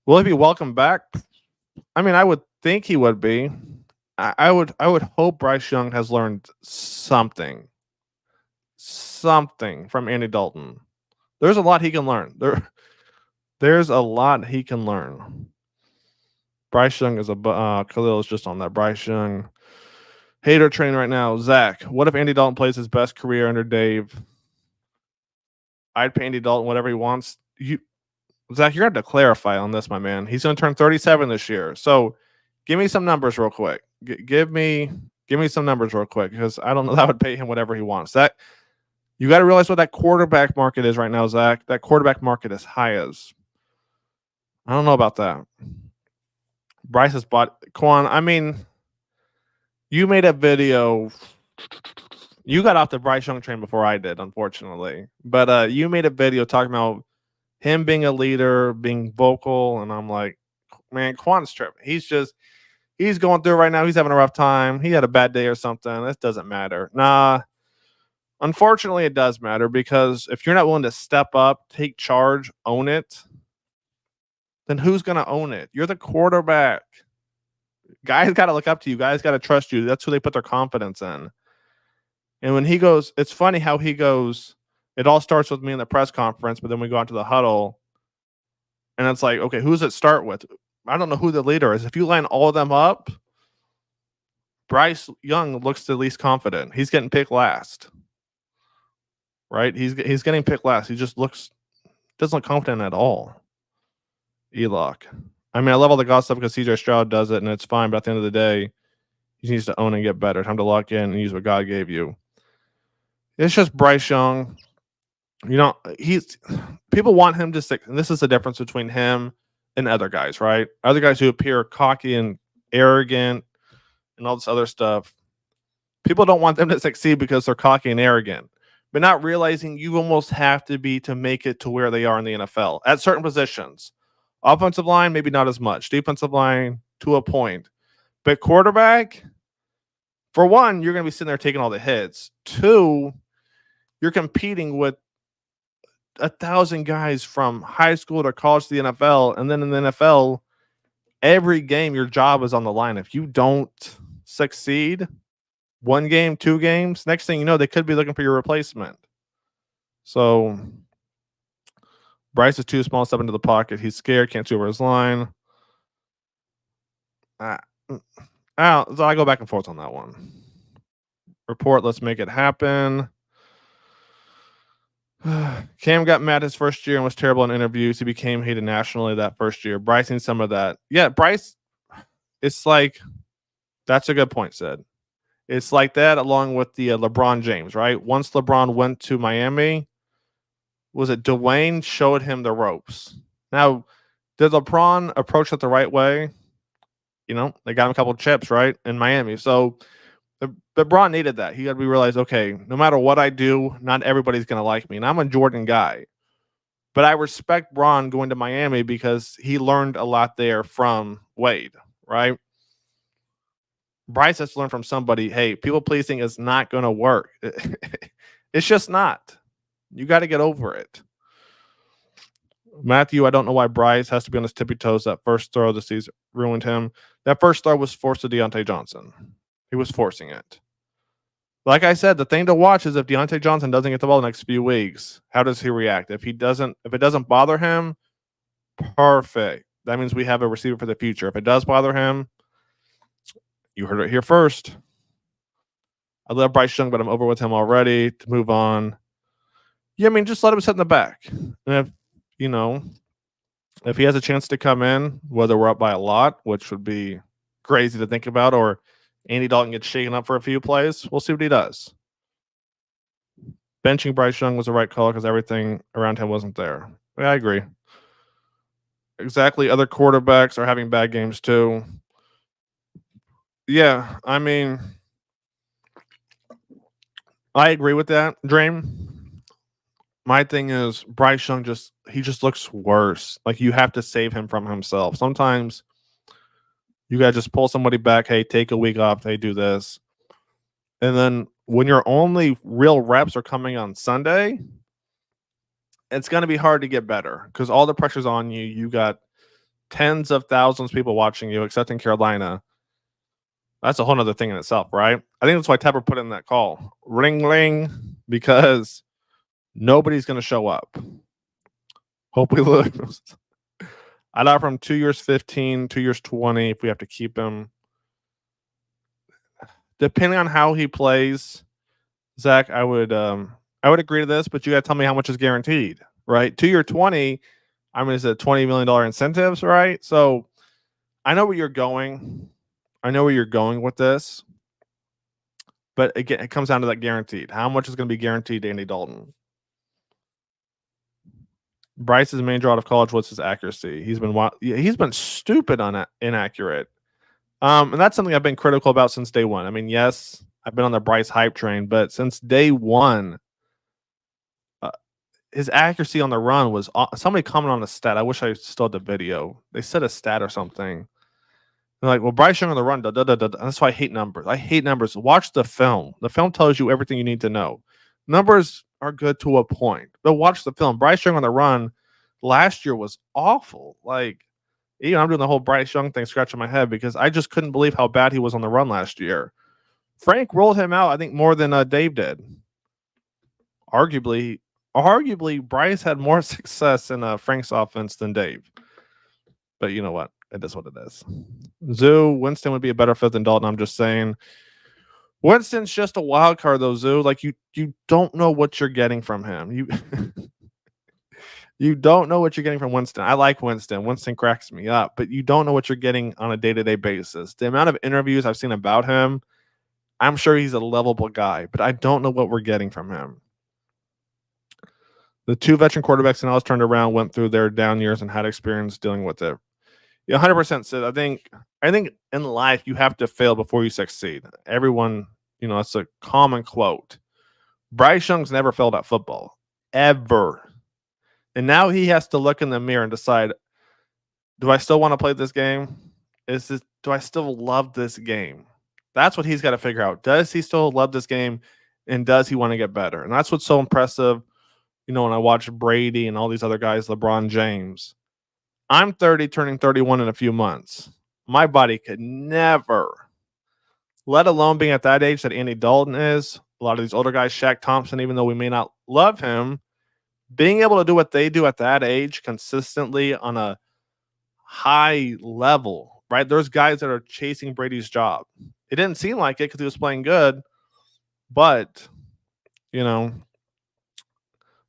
Will he be welcomed back? I mean, I would think he would be. I would hope Bryce Young has learned something from Andy Dalton. There's a lot he can learn. There's a lot he can learn. Bryce Young is Khalil is just on that. Bryce Young hater train right now. Zach, what if Andy Dalton plays his best career under Dave? I'd pay Andy Dalton whatever he wants. Zach, you're going to have to clarify on this, my man. He's going to turn 37 this year. So give me some numbers real quick. Give me some numbers real quick because I don't know that I would pay him whatever he wants. That you got to realize what that quarterback market is right now, Zach. That quarterback market is high as. I don't know about that. Bryce has bought Quan. I mean, you made a video. You got off the Bryce Young train before I did, unfortunately. But you made a video talking about him being a leader, being vocal, and I'm like, man, Quan's tripping. He's going through it right now. He's having a rough time. He had a bad day or something. This doesn't matter. Nah. Unfortunately, it does matter because if you're not willing to step up, take charge, own it, then who's going to own it? You're the quarterback. Guys got to look up to you. Guys got to trust you. That's who they put their confidence in. And when he goes, it's funny how he goes, it all starts with me in the press conference, but then we go out to the huddle. And it's like, okay, who's it start with? I don't know who the leader is. If you line all of them up, Bryce Young looks the least confident. He's getting picked last. Right? He's getting picked last. He just doesn't look confident at all. Elock. I mean, I love all the gossip because CJ Stroud does it and it's fine, but at the end of the day, he needs to own and get better. Time to lock in and use what God gave you. It's just Bryce Young. You know, people want him to stick. And this is the difference between him and other guys, right? Other guys who appear cocky and arrogant and all this other stuff. People don't want them to succeed because they're cocky and arrogant. But not realizing you almost have to be to make it to where they are in the NFL at certain positions. Offensive line, maybe not as much. Defensive line, to a point. But quarterback, for one, you're going to be sitting there taking all the hits. 2, you're competing with 1,000 guys from high school to college to the NFL. And then in the NFL, every game, your job is on the line. If you don't succeed, 1 game, 2 games, next thing you know, they could be looking for your replacement. So Bryce is too small, step into the pocket. He's scared, can't see over his line. So I go back and forth on that one. Report, let's make it happen. Cam got mad his first year and was terrible in interviews. He became hated nationally that first year. Bryce needs some of that. Yeah, Bryce, it's like, that's a good point, Sid. It's like that along with the LeBron James, right? Once LeBron went to Miami, was it Dwayne showed him the ropes? Now, did LeBron approach it the right way? You know, they got him a couple of chips, right, in Miami. So LeBron needed that. He had to realize, okay, no matter what I do, not everybody's going to like me. And I'm a Jordan guy. But I respect Bron going to Miami because he learned a lot there from Wade, right? Bryce has to learn from somebody, hey, people pleasing is not going to work. It's just not. You got to get over it. Matthew, I don't know why Bryce has to be on his tippy toes. That first throw this season ruined him. That first throw was forced to Deontay Johnson. He was forcing it. Like I said, the thing to watch is if Deontay Johnson doesn't get the ball the next few weeks, how does he react? If it doesn't bother him, perfect. That means we have a receiver for the future. If it does bother him, you heard it here first. I love Bryce Young, but I'm over with him already. To move on. Yeah, I mean, just let him sit in the back. And if he has a chance to come in, whether we're up by a lot, which would be crazy to think about, or Andy Dalton gets shaken up for a few plays, we'll see what he does. Benching Bryce Young was the right call because everything around him wasn't there. Yeah, I agree. Exactly. Other quarterbacks are having bad games too. Yeah, I mean, I agree with that, Dream. My thing is Bryce Young just looks worse. Like you have to save him from himself. Sometimes you gotta just pull somebody back. Hey, take a week off. Hey, do this. And then when your only real reps are coming on Sunday, it's gonna be hard to get better because all the pressure's on you. You got tens of thousands of people watching you, except in Carolina. That's a whole other thing in itself, right? I think that's why Tepper put in that call. Ring ring, because nobody's going to show up. Hope we lose. I'd offer him 2 years 15, 2 years 20 if we have to keep him. Depending on how he plays, Zach, I would agree to this, but you got to tell me how much is guaranteed, right? 2 year 20, I mean, is it $20 million incentives, right? So I know where you're going. I know where you're going with this. But again, it comes down to that guaranteed. How much is going to be guaranteed to Andy Dalton? Bryce's main draw out of college was his accuracy. He's been stupid on inaccurate. And that's something I've been critical about since day one. I mean, yes, I've been on the Bryce hype train, but since day one, his accuracy on the run was somebody commented on a stat. I wish I still had the video. They said a stat or something. They're like, well, Bryce Young on the run, that's why I hate numbers. I hate numbers. Watch the film. The film tells you everything you need to know. Numbers are good to a point, but watch the film. Bryce Young on the run last year was awful. Like, even I'm doing the whole Bryce Young thing, scratching my head because I just couldn't believe how bad he was on the run last year. Frank rolled him out, I think, more than Dave did. Arguably, Bryce had more success in Frank's offense than Dave. But you know what? It is what it is. Zoo, Winston would be a better fit than Dalton. I'm just saying. Winston's just a wild card, though, Zoo. Like, you don't know what you're getting from him. You don't know what you're getting from Winston. I like Winston. Winston cracks me up. But you don't know what you're getting on a day-to-day basis. The amount of interviews I've seen about him, I'm sure he's a lovable guy. But I don't know what we're getting from him. The two veteran quarterbacks Canales turned around, went through their down years, and had experience dealing with it. Yeah, 100%. Sid. I think in life you have to fail before you succeed. Everyone, it's a common quote. Bryce Young's never failed at football, ever. And now he has to look in the mirror and decide, do I still want to play this game? Do I still love this game? That's what he's got to figure out. Does he still love this game? And does he want to get better? And that's what's so impressive, when I watch Brady and all these other guys, LeBron James. I'm 30, turning 31 in a few months. My body could never, let alone being at that age that Andy Dalton is, a lot of these older guys, Shaq Thompson, even though we may not love him, being able to do what they do at that age consistently on a high level right? There's guys that are chasing Brady's job. It didn't seem like it because he was playing good, but you know,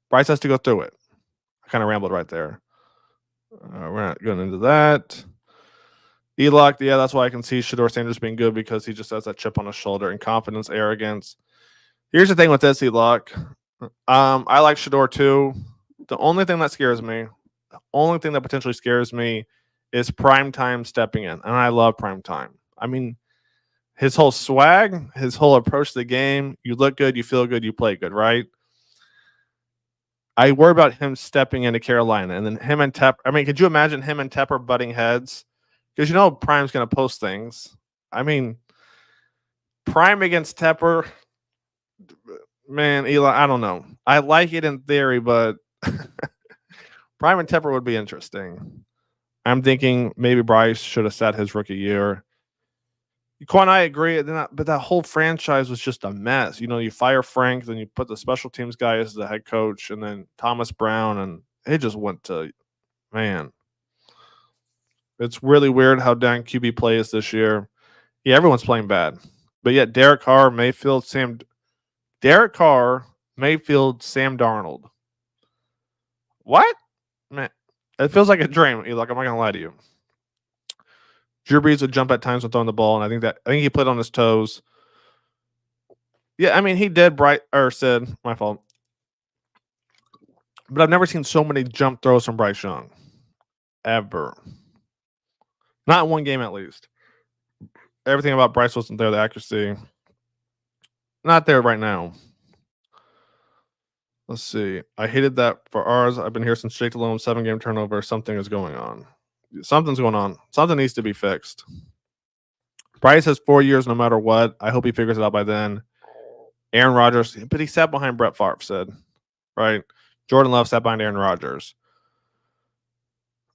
Bryce has to go through it. I kind of rambled right there. We're not going into that. Elock, yeah, that's why I can see Shador Sanders being good because he just has that chip on his shoulder and confidence, arrogance. Here's the thing with this, Elock. I like Shador too. The only thing that scares me, the only thing that potentially scares me is prime time stepping in. And I love prime time. I mean, his whole swag, his whole approach to the game, you look good, you feel good, you play good, right? I worry about him stepping into Carolina and then him and Tepper. I mean, could you imagine him and Tepper butting heads? Because you know Prime's going to post things. I mean, Prime against Tepper, man, Eli, I don't know. I like it in theory, but Prime and Tepper would be interesting. I'm thinking maybe Bryce should have sat his rookie year. Quan, I agree, but that whole franchise was just a mess. You know, you fire Frank, then you put the special teams guy as the head coach, and then Thomas Brown, and it just went to, man. It's really weird how down QB play is this year. Yeah, everyone's playing bad. But yet Derek Carr, Mayfield, Sam Darnold. What? Man, it feels like a dream. Like, I'm not gonna lie to you. Drew Brees would jump at times when throwing the ball, and I think he played on his toes. Yeah, I mean, he did said, my fault. But I've never seen so many jump throws from Bryce Young. Ever. Not in one game, at least. Everything about Bryce wasn't there. The accuracy. Not there right now. Let's see. I hated that for ours. I've been here since Jake Delhomme, 7-game turnover. Something is going on. Something's going on. Something needs to be fixed. Bryce has 4 years no matter what. I hope he figures it out by then. Aaron Rodgers, but he sat behind Brett Favre, said, right? Jordan Love sat behind Aaron Rodgers.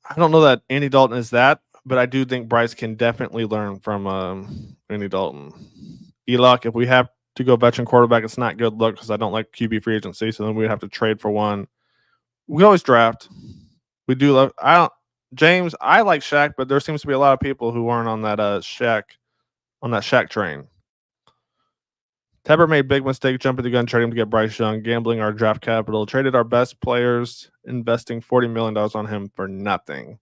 I don't know that Andy Dalton is that, but I do think Bryce can definitely learn from Andy Dalton. Elock, if we have to go veteran quarterback, it's not good look because I don't like QB free agency, so then we'd have to trade for one. We always draft. We do love. James, I like Shaq, but there seems to be a lot of people who aren't on that Shaq train. Tepper made big mistake jumping the gun, trading to get Bryce Young, gambling our draft capital, traded our best players, investing $40 million on him for nothing.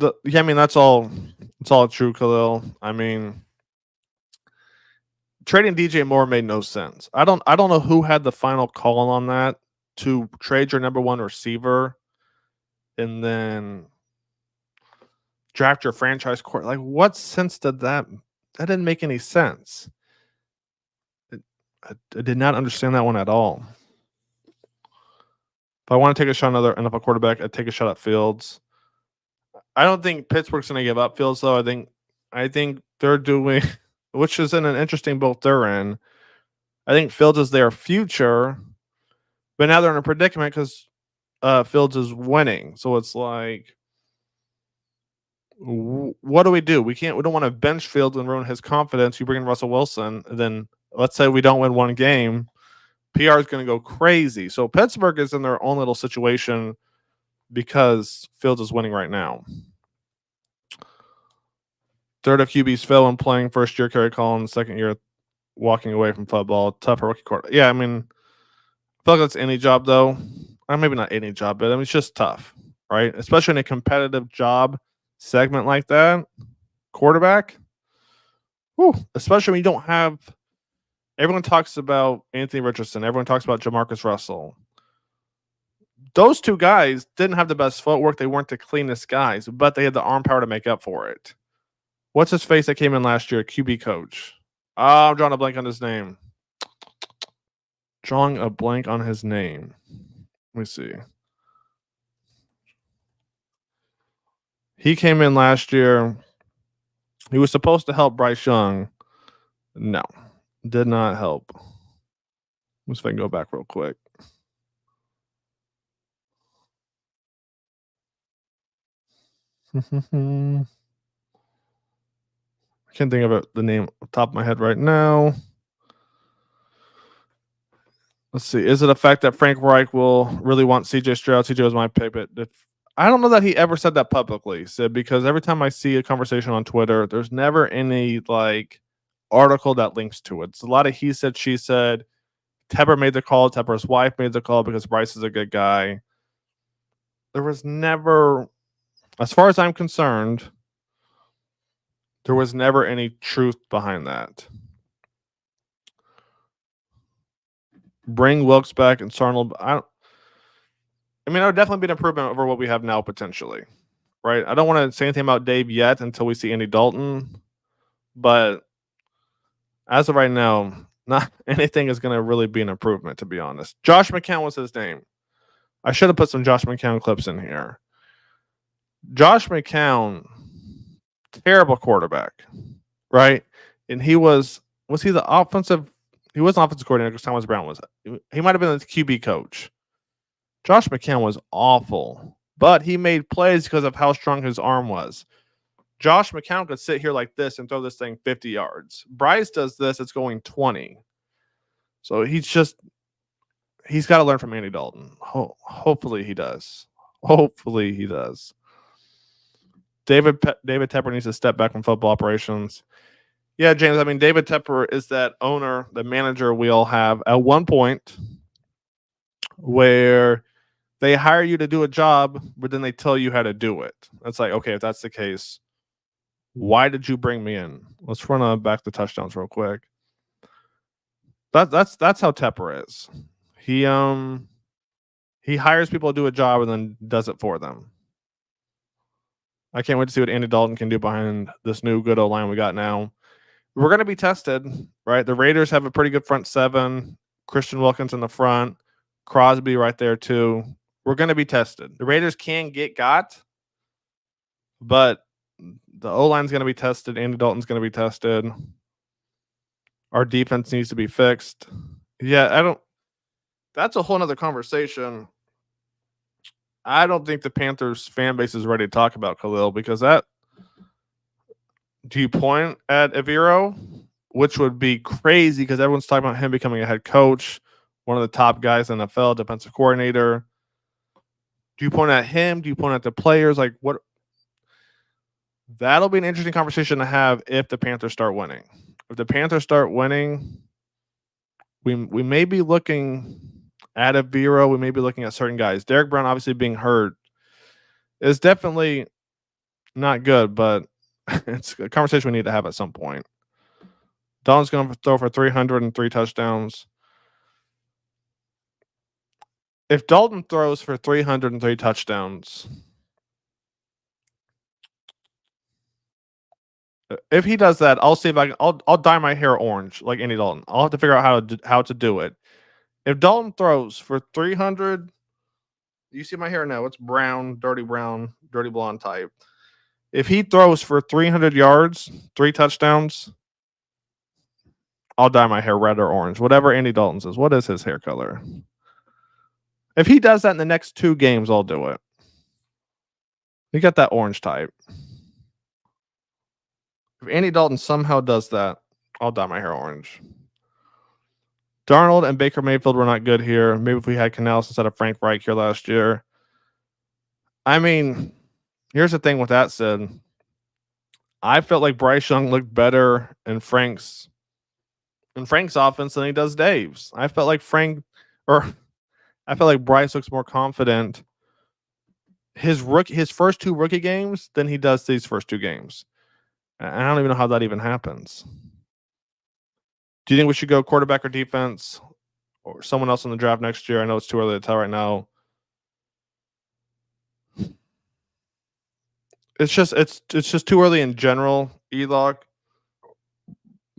I mean, that's all. It's all true, Khalil. I mean, trading DJ Moore made no sense. I don't know who had the final call on that to trade your number one receiver and then draft your franchise court. Like, what sense did that? That didn't make any sense. I did not understand that one at all. If I want to take a shot at another NFL quarterback, I'd take a shot at Fields. I don't think Pittsburgh's going to give up Fields, though. I think they're doing, which is in an interesting boat they're in. I think Fields is their future, but now they're in a predicament because Fields is winning. So it's like, what do? We don't want to bench Fields and ruin his confidence. You bring in Russell Wilson, and then let's say we don't win one game, PR is going to go crazy. So Pittsburgh is in their own little situation because Fields is winning right now. Third of QBs fell when playing first year. Kerry Collins, second year walking away from football. Tough rookie quarter. Yeah, I mean, I feel like that's any job though. Or maybe not any job, but I mean it's just tough, right? Especially in a competitive job segment like that. Quarterback. Whew, especially when you don't have. Everyone talks about Anthony Richardson. Everyone talks about Jamarcus Russell. Those two guys didn't have the best footwork. They weren't the cleanest guys, but they had the arm power to make up for it. What's his face that came in last year? QB coach. I'm drawing a blank on his name. Let me see. He came in last year. He was supposed to help Bryce Young. No, did not help. Let's see if I can go back real quick. I can't think of the name off the top of my head right now. Let's see. Is it a fact that Frank Reich will really want CJ Stroud? CJ was my pick, but I don't know that he ever said that publicly, Sid, because every time I see a conversation on Twitter, there's never any like article that links to it. It's a lot of he said, she said. Tepper made the call. Tepper's wife made the call because Bryce is a good guy. There was never, as far as I'm concerned, there was never any truth behind that. Bring Wilkes back and Sarnold. I mean, it would definitely be an improvement over what we have now potentially, right? I don't want to say anything about Dave yet until we see Andy Dalton, but as of right now, not anything is going to really be an improvement, to be honest. Josh McCown was his name. I should have put some Josh McCown clips in here. Josh McCown, terrible quarterback, right? And he was he the offensive? He was an offensive coordinator because Thomas Brown was. He might have been the QB coach. Josh McCown was awful, but he made plays because of how strong his arm was. Josh McCown could sit here like this and throw this thing 50 yards. Bryce does this, it's going 20. So he's got to learn from Andy Dalton. Hopefully he does. Hopefully he does. David Tepper needs to step back from football operations. Yeah, James, I mean, David Tepper is that owner, the manager we all have at one point where they hire you to do a job, but then they tell you how to do it. It's like, okay, if that's the case, why did you bring me in? Let's run back the touchdowns real quick. That's how Tepper is. He hires people to do a job and then does it for them. I can't wait to see what Andy Dalton can do behind this new good O-line we got now. We're going to be tested, right? The Raiders have a pretty good front seven. Christian Wilkins in the front. Crosby right there too. We're going to be tested. The Raiders can get got, but the O-line's going to be tested. Andy Dalton's going to be tested. Our defense needs to be fixed. Yeah, that's a whole nother conversation. I don't think the Panthers fan base is ready to talk about Khalil because do you point at Evero, which would be crazy because everyone's talking about him becoming a head coach, one of the top guys in the NFL, defensive coordinator. Do you point at him? Do you point at the players? Like what? That'll be an interesting conversation to have if the Panthers start winning. If the Panthers start winning, we may be looking at Evero. We may be looking at certain guys. Derek Brown obviously being hurt is definitely not good, but it's a conversation we need to have at some point. Dalton's going to throw for 303 touchdowns. If Dalton throws for 303 touchdowns, if he does that, I'll see if I'll dye my hair orange like Andy Dalton. I'll have to figure out how to do it. If Dalton throws for 300, you see my hair now. It's brown, dirty blonde type. If he throws for 300 yards, 3 touchdowns, I'll dye my hair red or orange. Whatever Andy Dalton says. What is his hair color? If he does that in the next 2 games, I'll do it. He got that orange type. If Andy Dalton somehow does that, I'll dye my hair orange. Darnold and Baker Mayfield were not good here. Maybe if we had Canales instead of Frank Reich here last year. I mean, here's the thing with that said. I felt like Bryce Young looked better in Frank's offense than he does Dave's. I felt like Bryce looks more confident his first 2 rookie games than he does these first 2 games. I don't even know how that even happens. Do you think we should go quarterback or defense or someone else in the draft next year? I know it's too early to tell right now. It's just too early in general, E-Lock,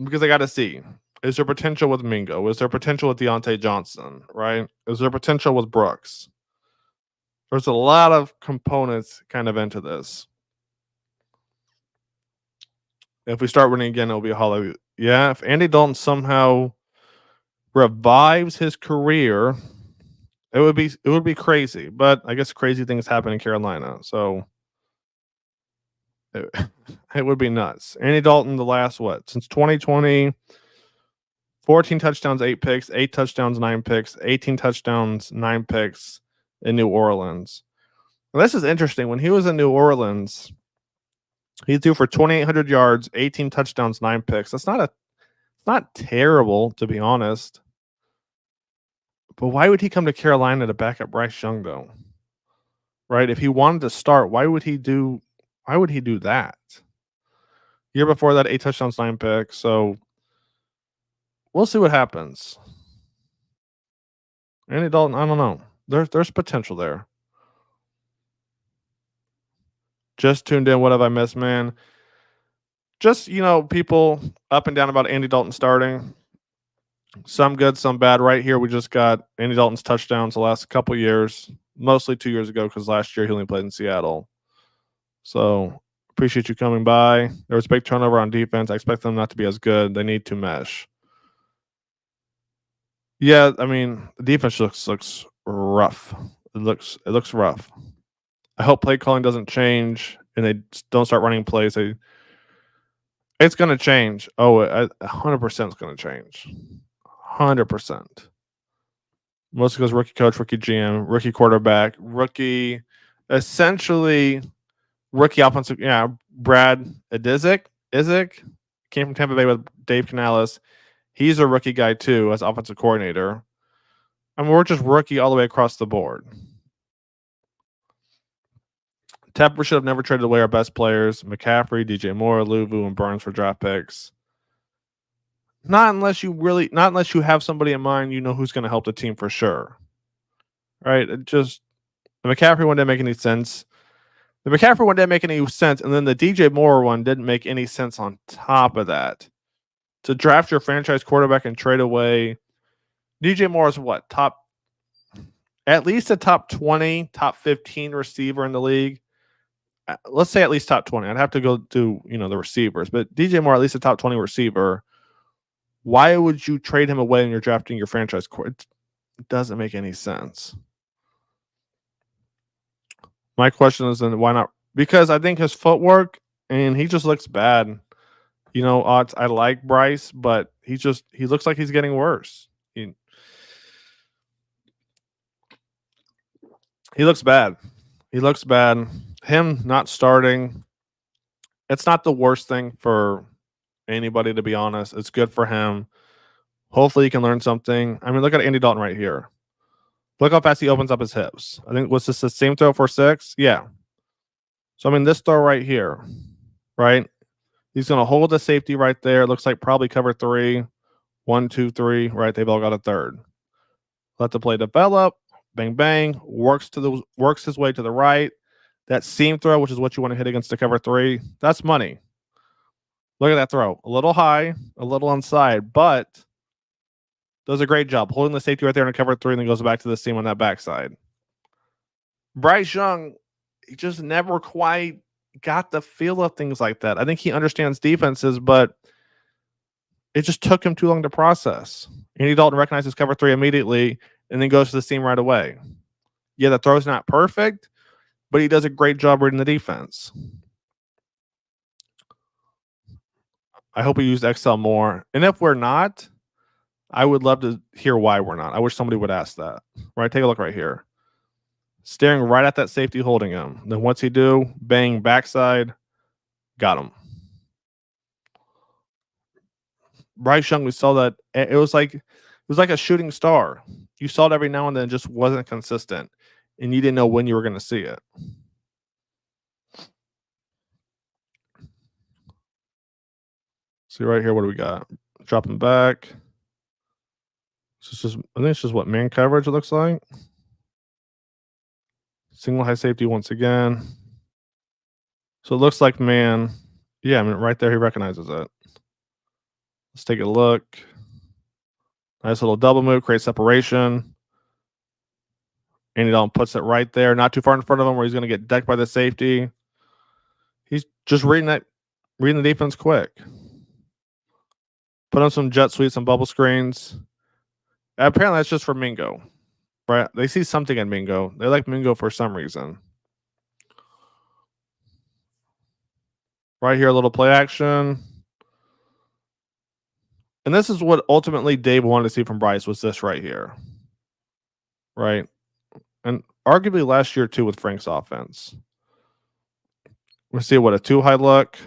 because I got to see. Is there potential with Mingo? Is there potential with Deontay Johnson, right? Is there potential with Brooks? There's a lot of components kind of into this. If we start winning again, it'll be a holiday. Yeah, if Andy Dalton somehow revives his career, it would be crazy. But I guess crazy things happen in Carolina, so it would be nuts. Andy Dalton, the last since 2020, 14 touchdowns, 8 picks, 8 touchdowns, 9 picks, 18 touchdowns, 9 picks in New Orleans. Well, this is interesting. When he was in New Orleans, he threw for 2,800 yards, 18 touchdowns, 9 picks. That's not terrible, to be honest. But why would he come to Carolina to back up Bryce Young, though? Right? If he wanted to start, why would he do that? Year before that, 8 touchdowns, 9 picks. So we'll see what happens. Andy Dalton, I don't know. There's potential there. Just tuned in. What have I missed, man? Just, people up and down about Andy Dalton starting. Some good, some bad. Right here, we just got Andy Dalton's touchdowns the last couple years, mostly 2 years ago because last year he only played in Seattle. So appreciate you coming by. There was a big turnover on defense. I expect them not to be as good. They need to mesh. Yeah, I mean, the defense looks rough. It looks rough. I hope play calling doesn't change and they don't start running plays. It's going to change. Oh, 100% is going to change. 100%. Mostly because rookie coach, rookie GM, rookie quarterback, essentially rookie offensive. Yeah, Brad Izik came from Tampa Bay with Dave Canales. He's a rookie guy too as offensive coordinator. I mean, we're just rookie all the way across the board. Tepper should have never traded away our best players: McCaffrey, DJ Moore, Luvu, and Burns for draft picks. Not unless you have somebody in mind, who's going to help the team for sure. Right? The McCaffrey one didn't make any sense. The McCaffrey one didn't make any sense, and then the DJ Moore one didn't make any sense on top of that. To draft your franchise quarterback and trade away DJ Moore is what? At least a top 20, top 15 receiver in the league. Let's say at least top 20. I'd have to go do, the receivers, but DJ Moore, at least a top 20 receiver. Why would you trade him away when you're drafting your franchise quarterback? It doesn't make any sense. My question is, then why not? Because I think his footwork, and he just looks bad. I like Bryce, but he looks like he's getting worse. He looks bad. He looks bad. Him not starting, it's not the worst thing for anybody, to be honest. It's good for him. Hopefully he can learn something. I mean, look at Andy Dalton right here. Look how fast he opens up his hips. I think, was this the same throw for 6? Yeah. So, I mean, this throw right here, right? He's going to hold the safety right there. It looks like probably cover 3. 1, 2, 3, right? They've all got a third. Let the play develop. Bang, bang. Works his way to the right. That seam throw, which is what you want to hit against the cover 3, that's money. Look at that throw. A little high, a little onside, but does a great job holding the safety right there in cover 3 and then goes back to the seam on that backside. Bryce Young, he just never quite got the feel of things like that. I think he understands defenses, but it just took him too long to process. Andy Dalton recognizes cover 3 immediately and then goes to the seam right away. Yeah, the throw's not perfect, but he does a great job reading the defense. I hope we use Excel more. And if we're not, I would love to hear why we're not. I wish somebody would ask that. Right? Take a look right here. Staring right at that safety, holding him. Then what's he do? Bang, backside. Got him. Bryce Young, we saw that. It was like a shooting star. You saw it every now and then, it just wasn't consistent. And you didn't know when you were going to see it. See right here, what do we got? Dropping back. I think it's just what man coverage it looks like. Single high safety once again. So it looks like man. Yeah, I mean, right there, he recognizes it. Let's take a look. Nice little double move, create separation. Andy Dalton puts it right there, not too far in front of him where he's going to get decked by the safety. He's just reading the defense quick. Put on some jet sweeps, some bubble screens. Apparently, that's just for Mingo. Right? They see something in Mingo. They like Mingo for some reason. Right here, a little play action. And this is what ultimately Dave wanted to see from Bryce, was this right here. Right? And arguably last year too with Frank's offense. We'll see what a 2-high look.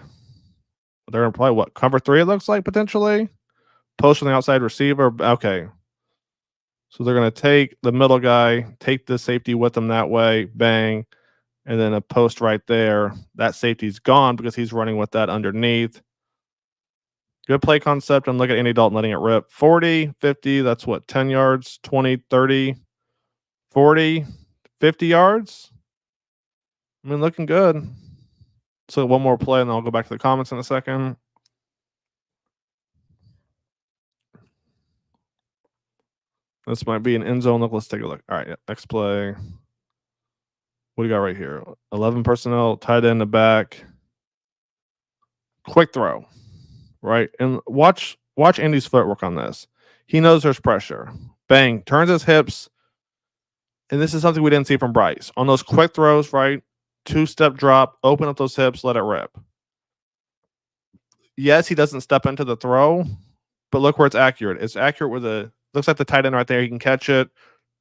They're going to play what? Cover 3 it looks like potentially. Post from the outside receiver. Okay. So they're going to take the middle guy, take the safety with them that way, bang, and then a post right there. That safety's gone because he's running with that underneath. Good play concept, and look at Andy Dalton letting it rip. 40, 50, that's what, 10 yards, 20, 30, 40, 50 yards. I mean, looking good. So one more play, and then I'll go back to the comments in a second. This might be an end zone look. Let's take a look. All right, next play. What do you got right here? 11 personnel, tight end in the back. Quick throw, right? And watch Andy's footwork on this. He knows there's pressure. Bang, turns his hips. And this is something we didn't see from Bryce. On those quick throws, right? 2-step drop, open up those hips, let it rip. Yes, he doesn't step into the throw, but look where it's accurate. It's accurate with a looks like the tight end right there. He can catch it,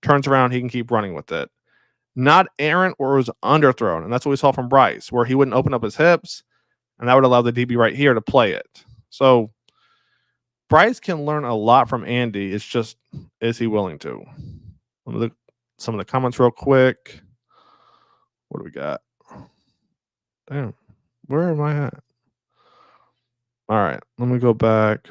turns around, he can keep running with it. Not errant or it was underthrown. And that's what we saw from Bryce, where he wouldn't open up his hips, and that would allow the DB right here to play it. So Bryce can learn a lot from Andy. It's just, is he willing to? Let me look some of the comments real quick. What do we got? Damn, where am I at? All right, let me go back.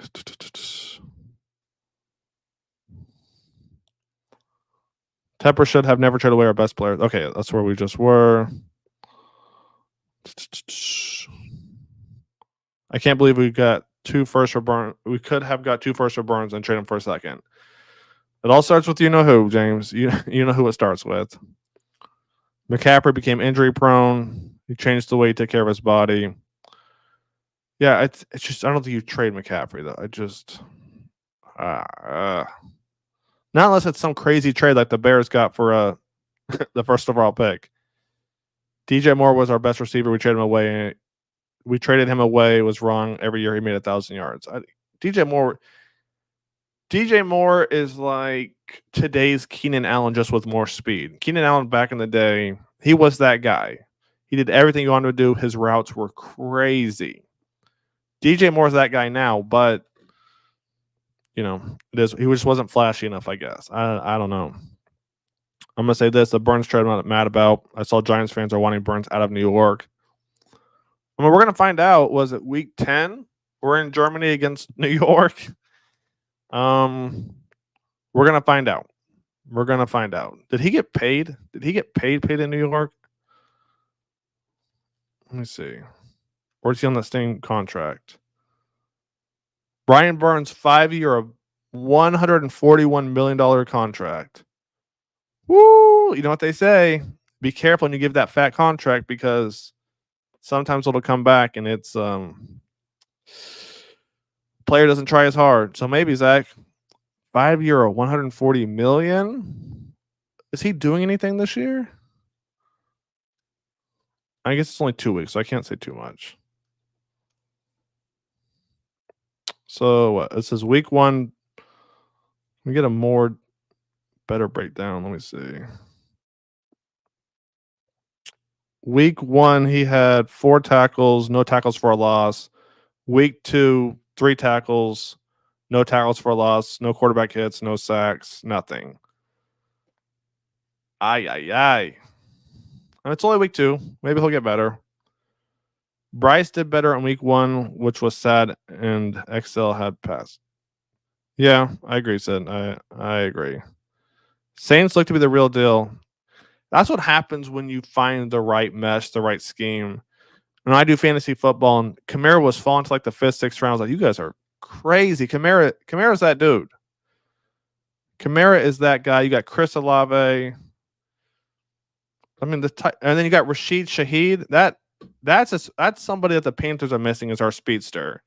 Tepper should have never traded away our best players. Okay, that's where we just were. I can't believe we got 2 firsts for Burns. We could have got 2 firsts for Burns and trade him for a second. It all starts with you know who, James. You know who it starts with. McCaffrey became injury prone. He changed the way he took care of his body. Yeah, it's just I don't think you trade McCaffrey though. I just not unless it's some crazy trade like the Bears got for the first overall pick. DJ Moore was our best receiver. We traded him away. We traded him away. It was wrong. Every year he made 1,000 yards. DJ Moore is like today's Keenan Allen, just with more speed. Keenan Allen back in the day, he was that guy. He did everything he wanted to do. His routes were crazy. DJ Moore's that guy now, but he just wasn't flashy enough, I guess. I don't know. I'm gonna say this: the Burns trade I'm not mad about. I saw Giants fans are wanting Burns out of New York. I mean, we're gonna find out. Was it week 10? We're in Germany against New York. We're gonna find out. We're gonna find out. Did he get paid? Did he get paid in New York? Let me see. Or is he on the same contract? Brian Burns, 5-year, $141 million contract. Woo! You know what they say? Be careful when you give that fat contract because sometimes it'll come back and it's player doesn't try as hard. So maybe Zach, 5-year, $140 million. Is he doing anything this year? I guess it's only 2 weeks, so I can't say too much. So this is week 1. Let me get a better breakdown. Let me see. Week 1, he had 4 tackles, no tackles for a loss. Week 2, 3 tackles, no tackles for a loss, no quarterback hits, no sacks, nothing. And it's only week 2. Maybe he'll get better. Bryce did better in week 1, which was sad, and XL had passed. Yeah, I agree, Sid. I agree. Saints look to be the real deal. That's what happens when you find the right mesh, the right scheme. When I do fantasy football, and Kamara was falling to like the 5th, 6th round, I was like, you guys are crazy. Kamara's that dude. Kamara is that guy. You got Chris Olave. I mean, and then you got Rashid Shaheed. That's somebody that the Panthers are missing is our speedster.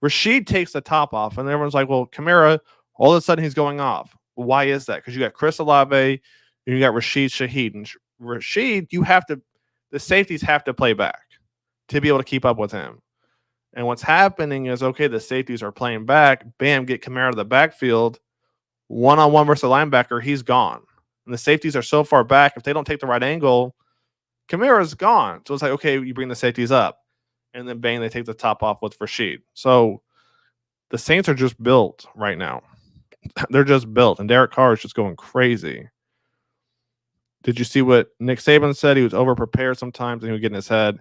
Rashid takes the top off, and everyone's like, well, Kamara, all of a sudden he's going off. Why is that? Because you got Chris Olave and you got Rashid Shaheed. And Rashid, the safeties have to play back to be able to keep up with him. And what's happening is, okay, the safeties are playing back. Bam, get Kamara to the backfield. One-on-one versus a linebacker, he's gone. and the safeties are so far back. If they don't take the right angle, Kamara's gone. So it's like, okay, you bring the safeties up, and then bang, they take the top off with Rashid. So the Saints are just built right now. They're just built, and Derek Carr is just going crazy. Did you see what Nick Saban said? He was over-prepared sometimes, and he would get in his head.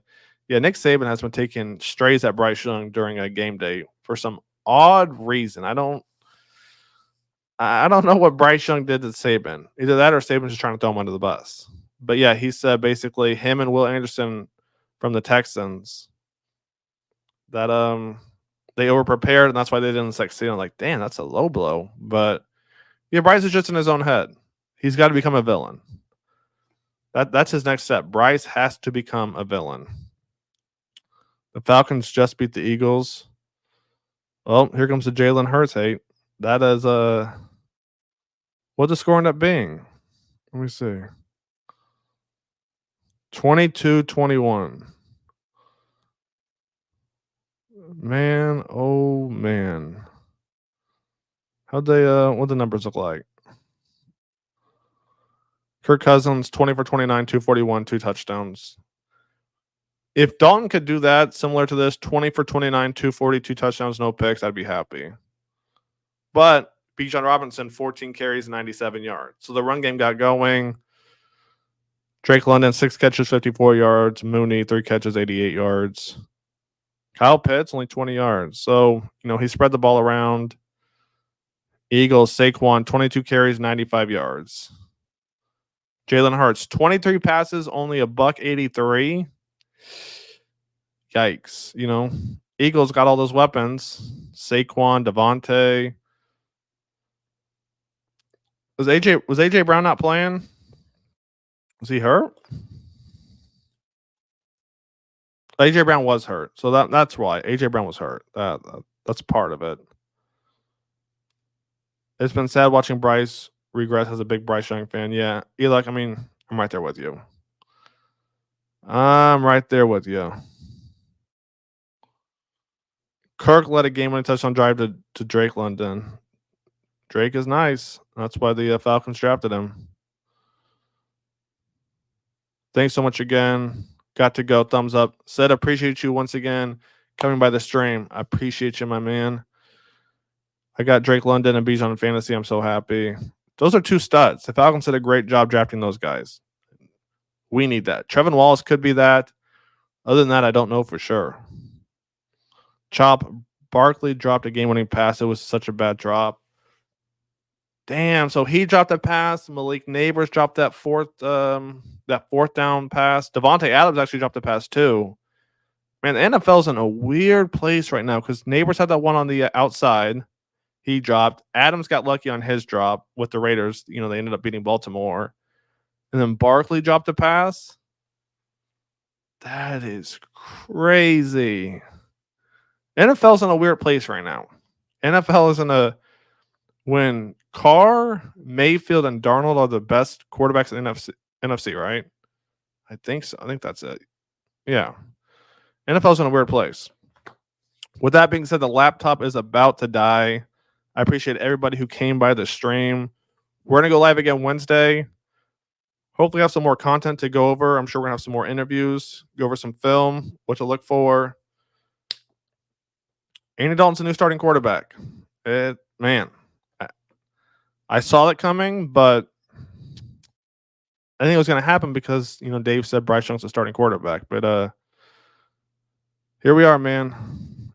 Yeah, Nick Saban has been taking strays at Bryce Young during a game day for some odd reason. I don't know what Bryce Young did to Saban. Either that or Saban's just trying to throw him under the bus. But yeah, he said basically him and Will Anderson from the Texans that they over-prepared, and that's why they didn't succeed. I'm like, damn, that's a low blow. But yeah, Bryce is just in his own head. He's got to become a villain. That's his next step. Bryce has to become a villain. The Falcons just beat the Eagles. Well, here comes the Jalen Hurts hate. That is what's the score end up being? Let me see. 22-21. Man, oh man. How'd they what the numbers look like? Kirk Cousins, 20 for 29, 241, 2 touchdowns. If Dalton could do that, similar to this, 20 for 29, 240, 2 touchdowns, no picks, I'd be happy. But Bijan Robinson, 14 carries, 97 yards. So the run game got going. Drake London, 6 catches, 54 yards. Mooney, 3 catches, 88 yards. Kyle Pitts, only 20 yards. So, he spread the ball around. Eagles, Saquon, 22 carries, 95 yards. Jalen Hurts, 23 passes, only $183. Yikes. Eagles got all those weapons. Saquon, Devontae. Was AJ Brown not playing? Was he hurt? AJ Brown was hurt. So that's why. AJ Brown was hurt. That's part of it. It's been sad watching Bryce regress as a big Bryce Young fan. Yeah. Eli, I'm right there with you. Kirk led a game-winning touchdown drive to Drake London. Drake is nice. That's why the Falcons drafted him. Thanks so much again. Got to go. Thumbs up. Said appreciate you once again coming by the stream. I appreciate you, my man. I got Drake London and Bijan in fantasy. I'm so happy. Those are 2 studs. The Falcons did a great job drafting those guys. We need that. Trevin Wallace could be that. Other than that, I don't know for sure. Chop Barkley dropped a game-winning pass. It was such a bad drop. Damn. So he dropped a pass. Malik Neighbors dropped that fourth down pass. Devontae Adams actually dropped a pass too. Man, the NFL's in a weird place right now because Neighbors had that one on the outside. He dropped. Adams got lucky on his drop with the Raiders. They ended up beating Baltimore. And then Barkley dropped a pass. That is crazy. NFL's in a weird place right now. NFL is when Carr, Mayfield, and Darnold are the best quarterbacks in NFC, right? I think so. I think that's it. Yeah. NFL's in a weird place. With that being said, the laptop is about to die. I appreciate everybody who came by the stream. We're going to go live again Wednesday. Hopefully have some more content to go over. I'm sure we're going to have some more interviews, go over some film, what to look for. Andy Dalton's a new starting quarterback. Man, I saw it coming, but I think it was going to happen because, Dave said Bryce Young's a starting quarterback. But here we are, man.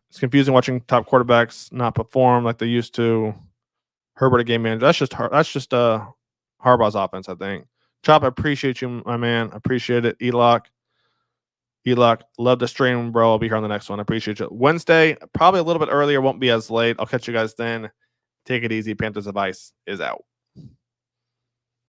It's confusing watching top quarterbacks not perform like they used to. Herbert a game manager. That's just Harbaugh's offense, I think. Chop, I appreciate you, my man. I appreciate it. Elock, love the stream, bro. I'll be here on the next one. I appreciate you. Wednesday, probably a little bit earlier, won't be as late. I'll catch you guys then. Take it easy. Panthers of Ice is out.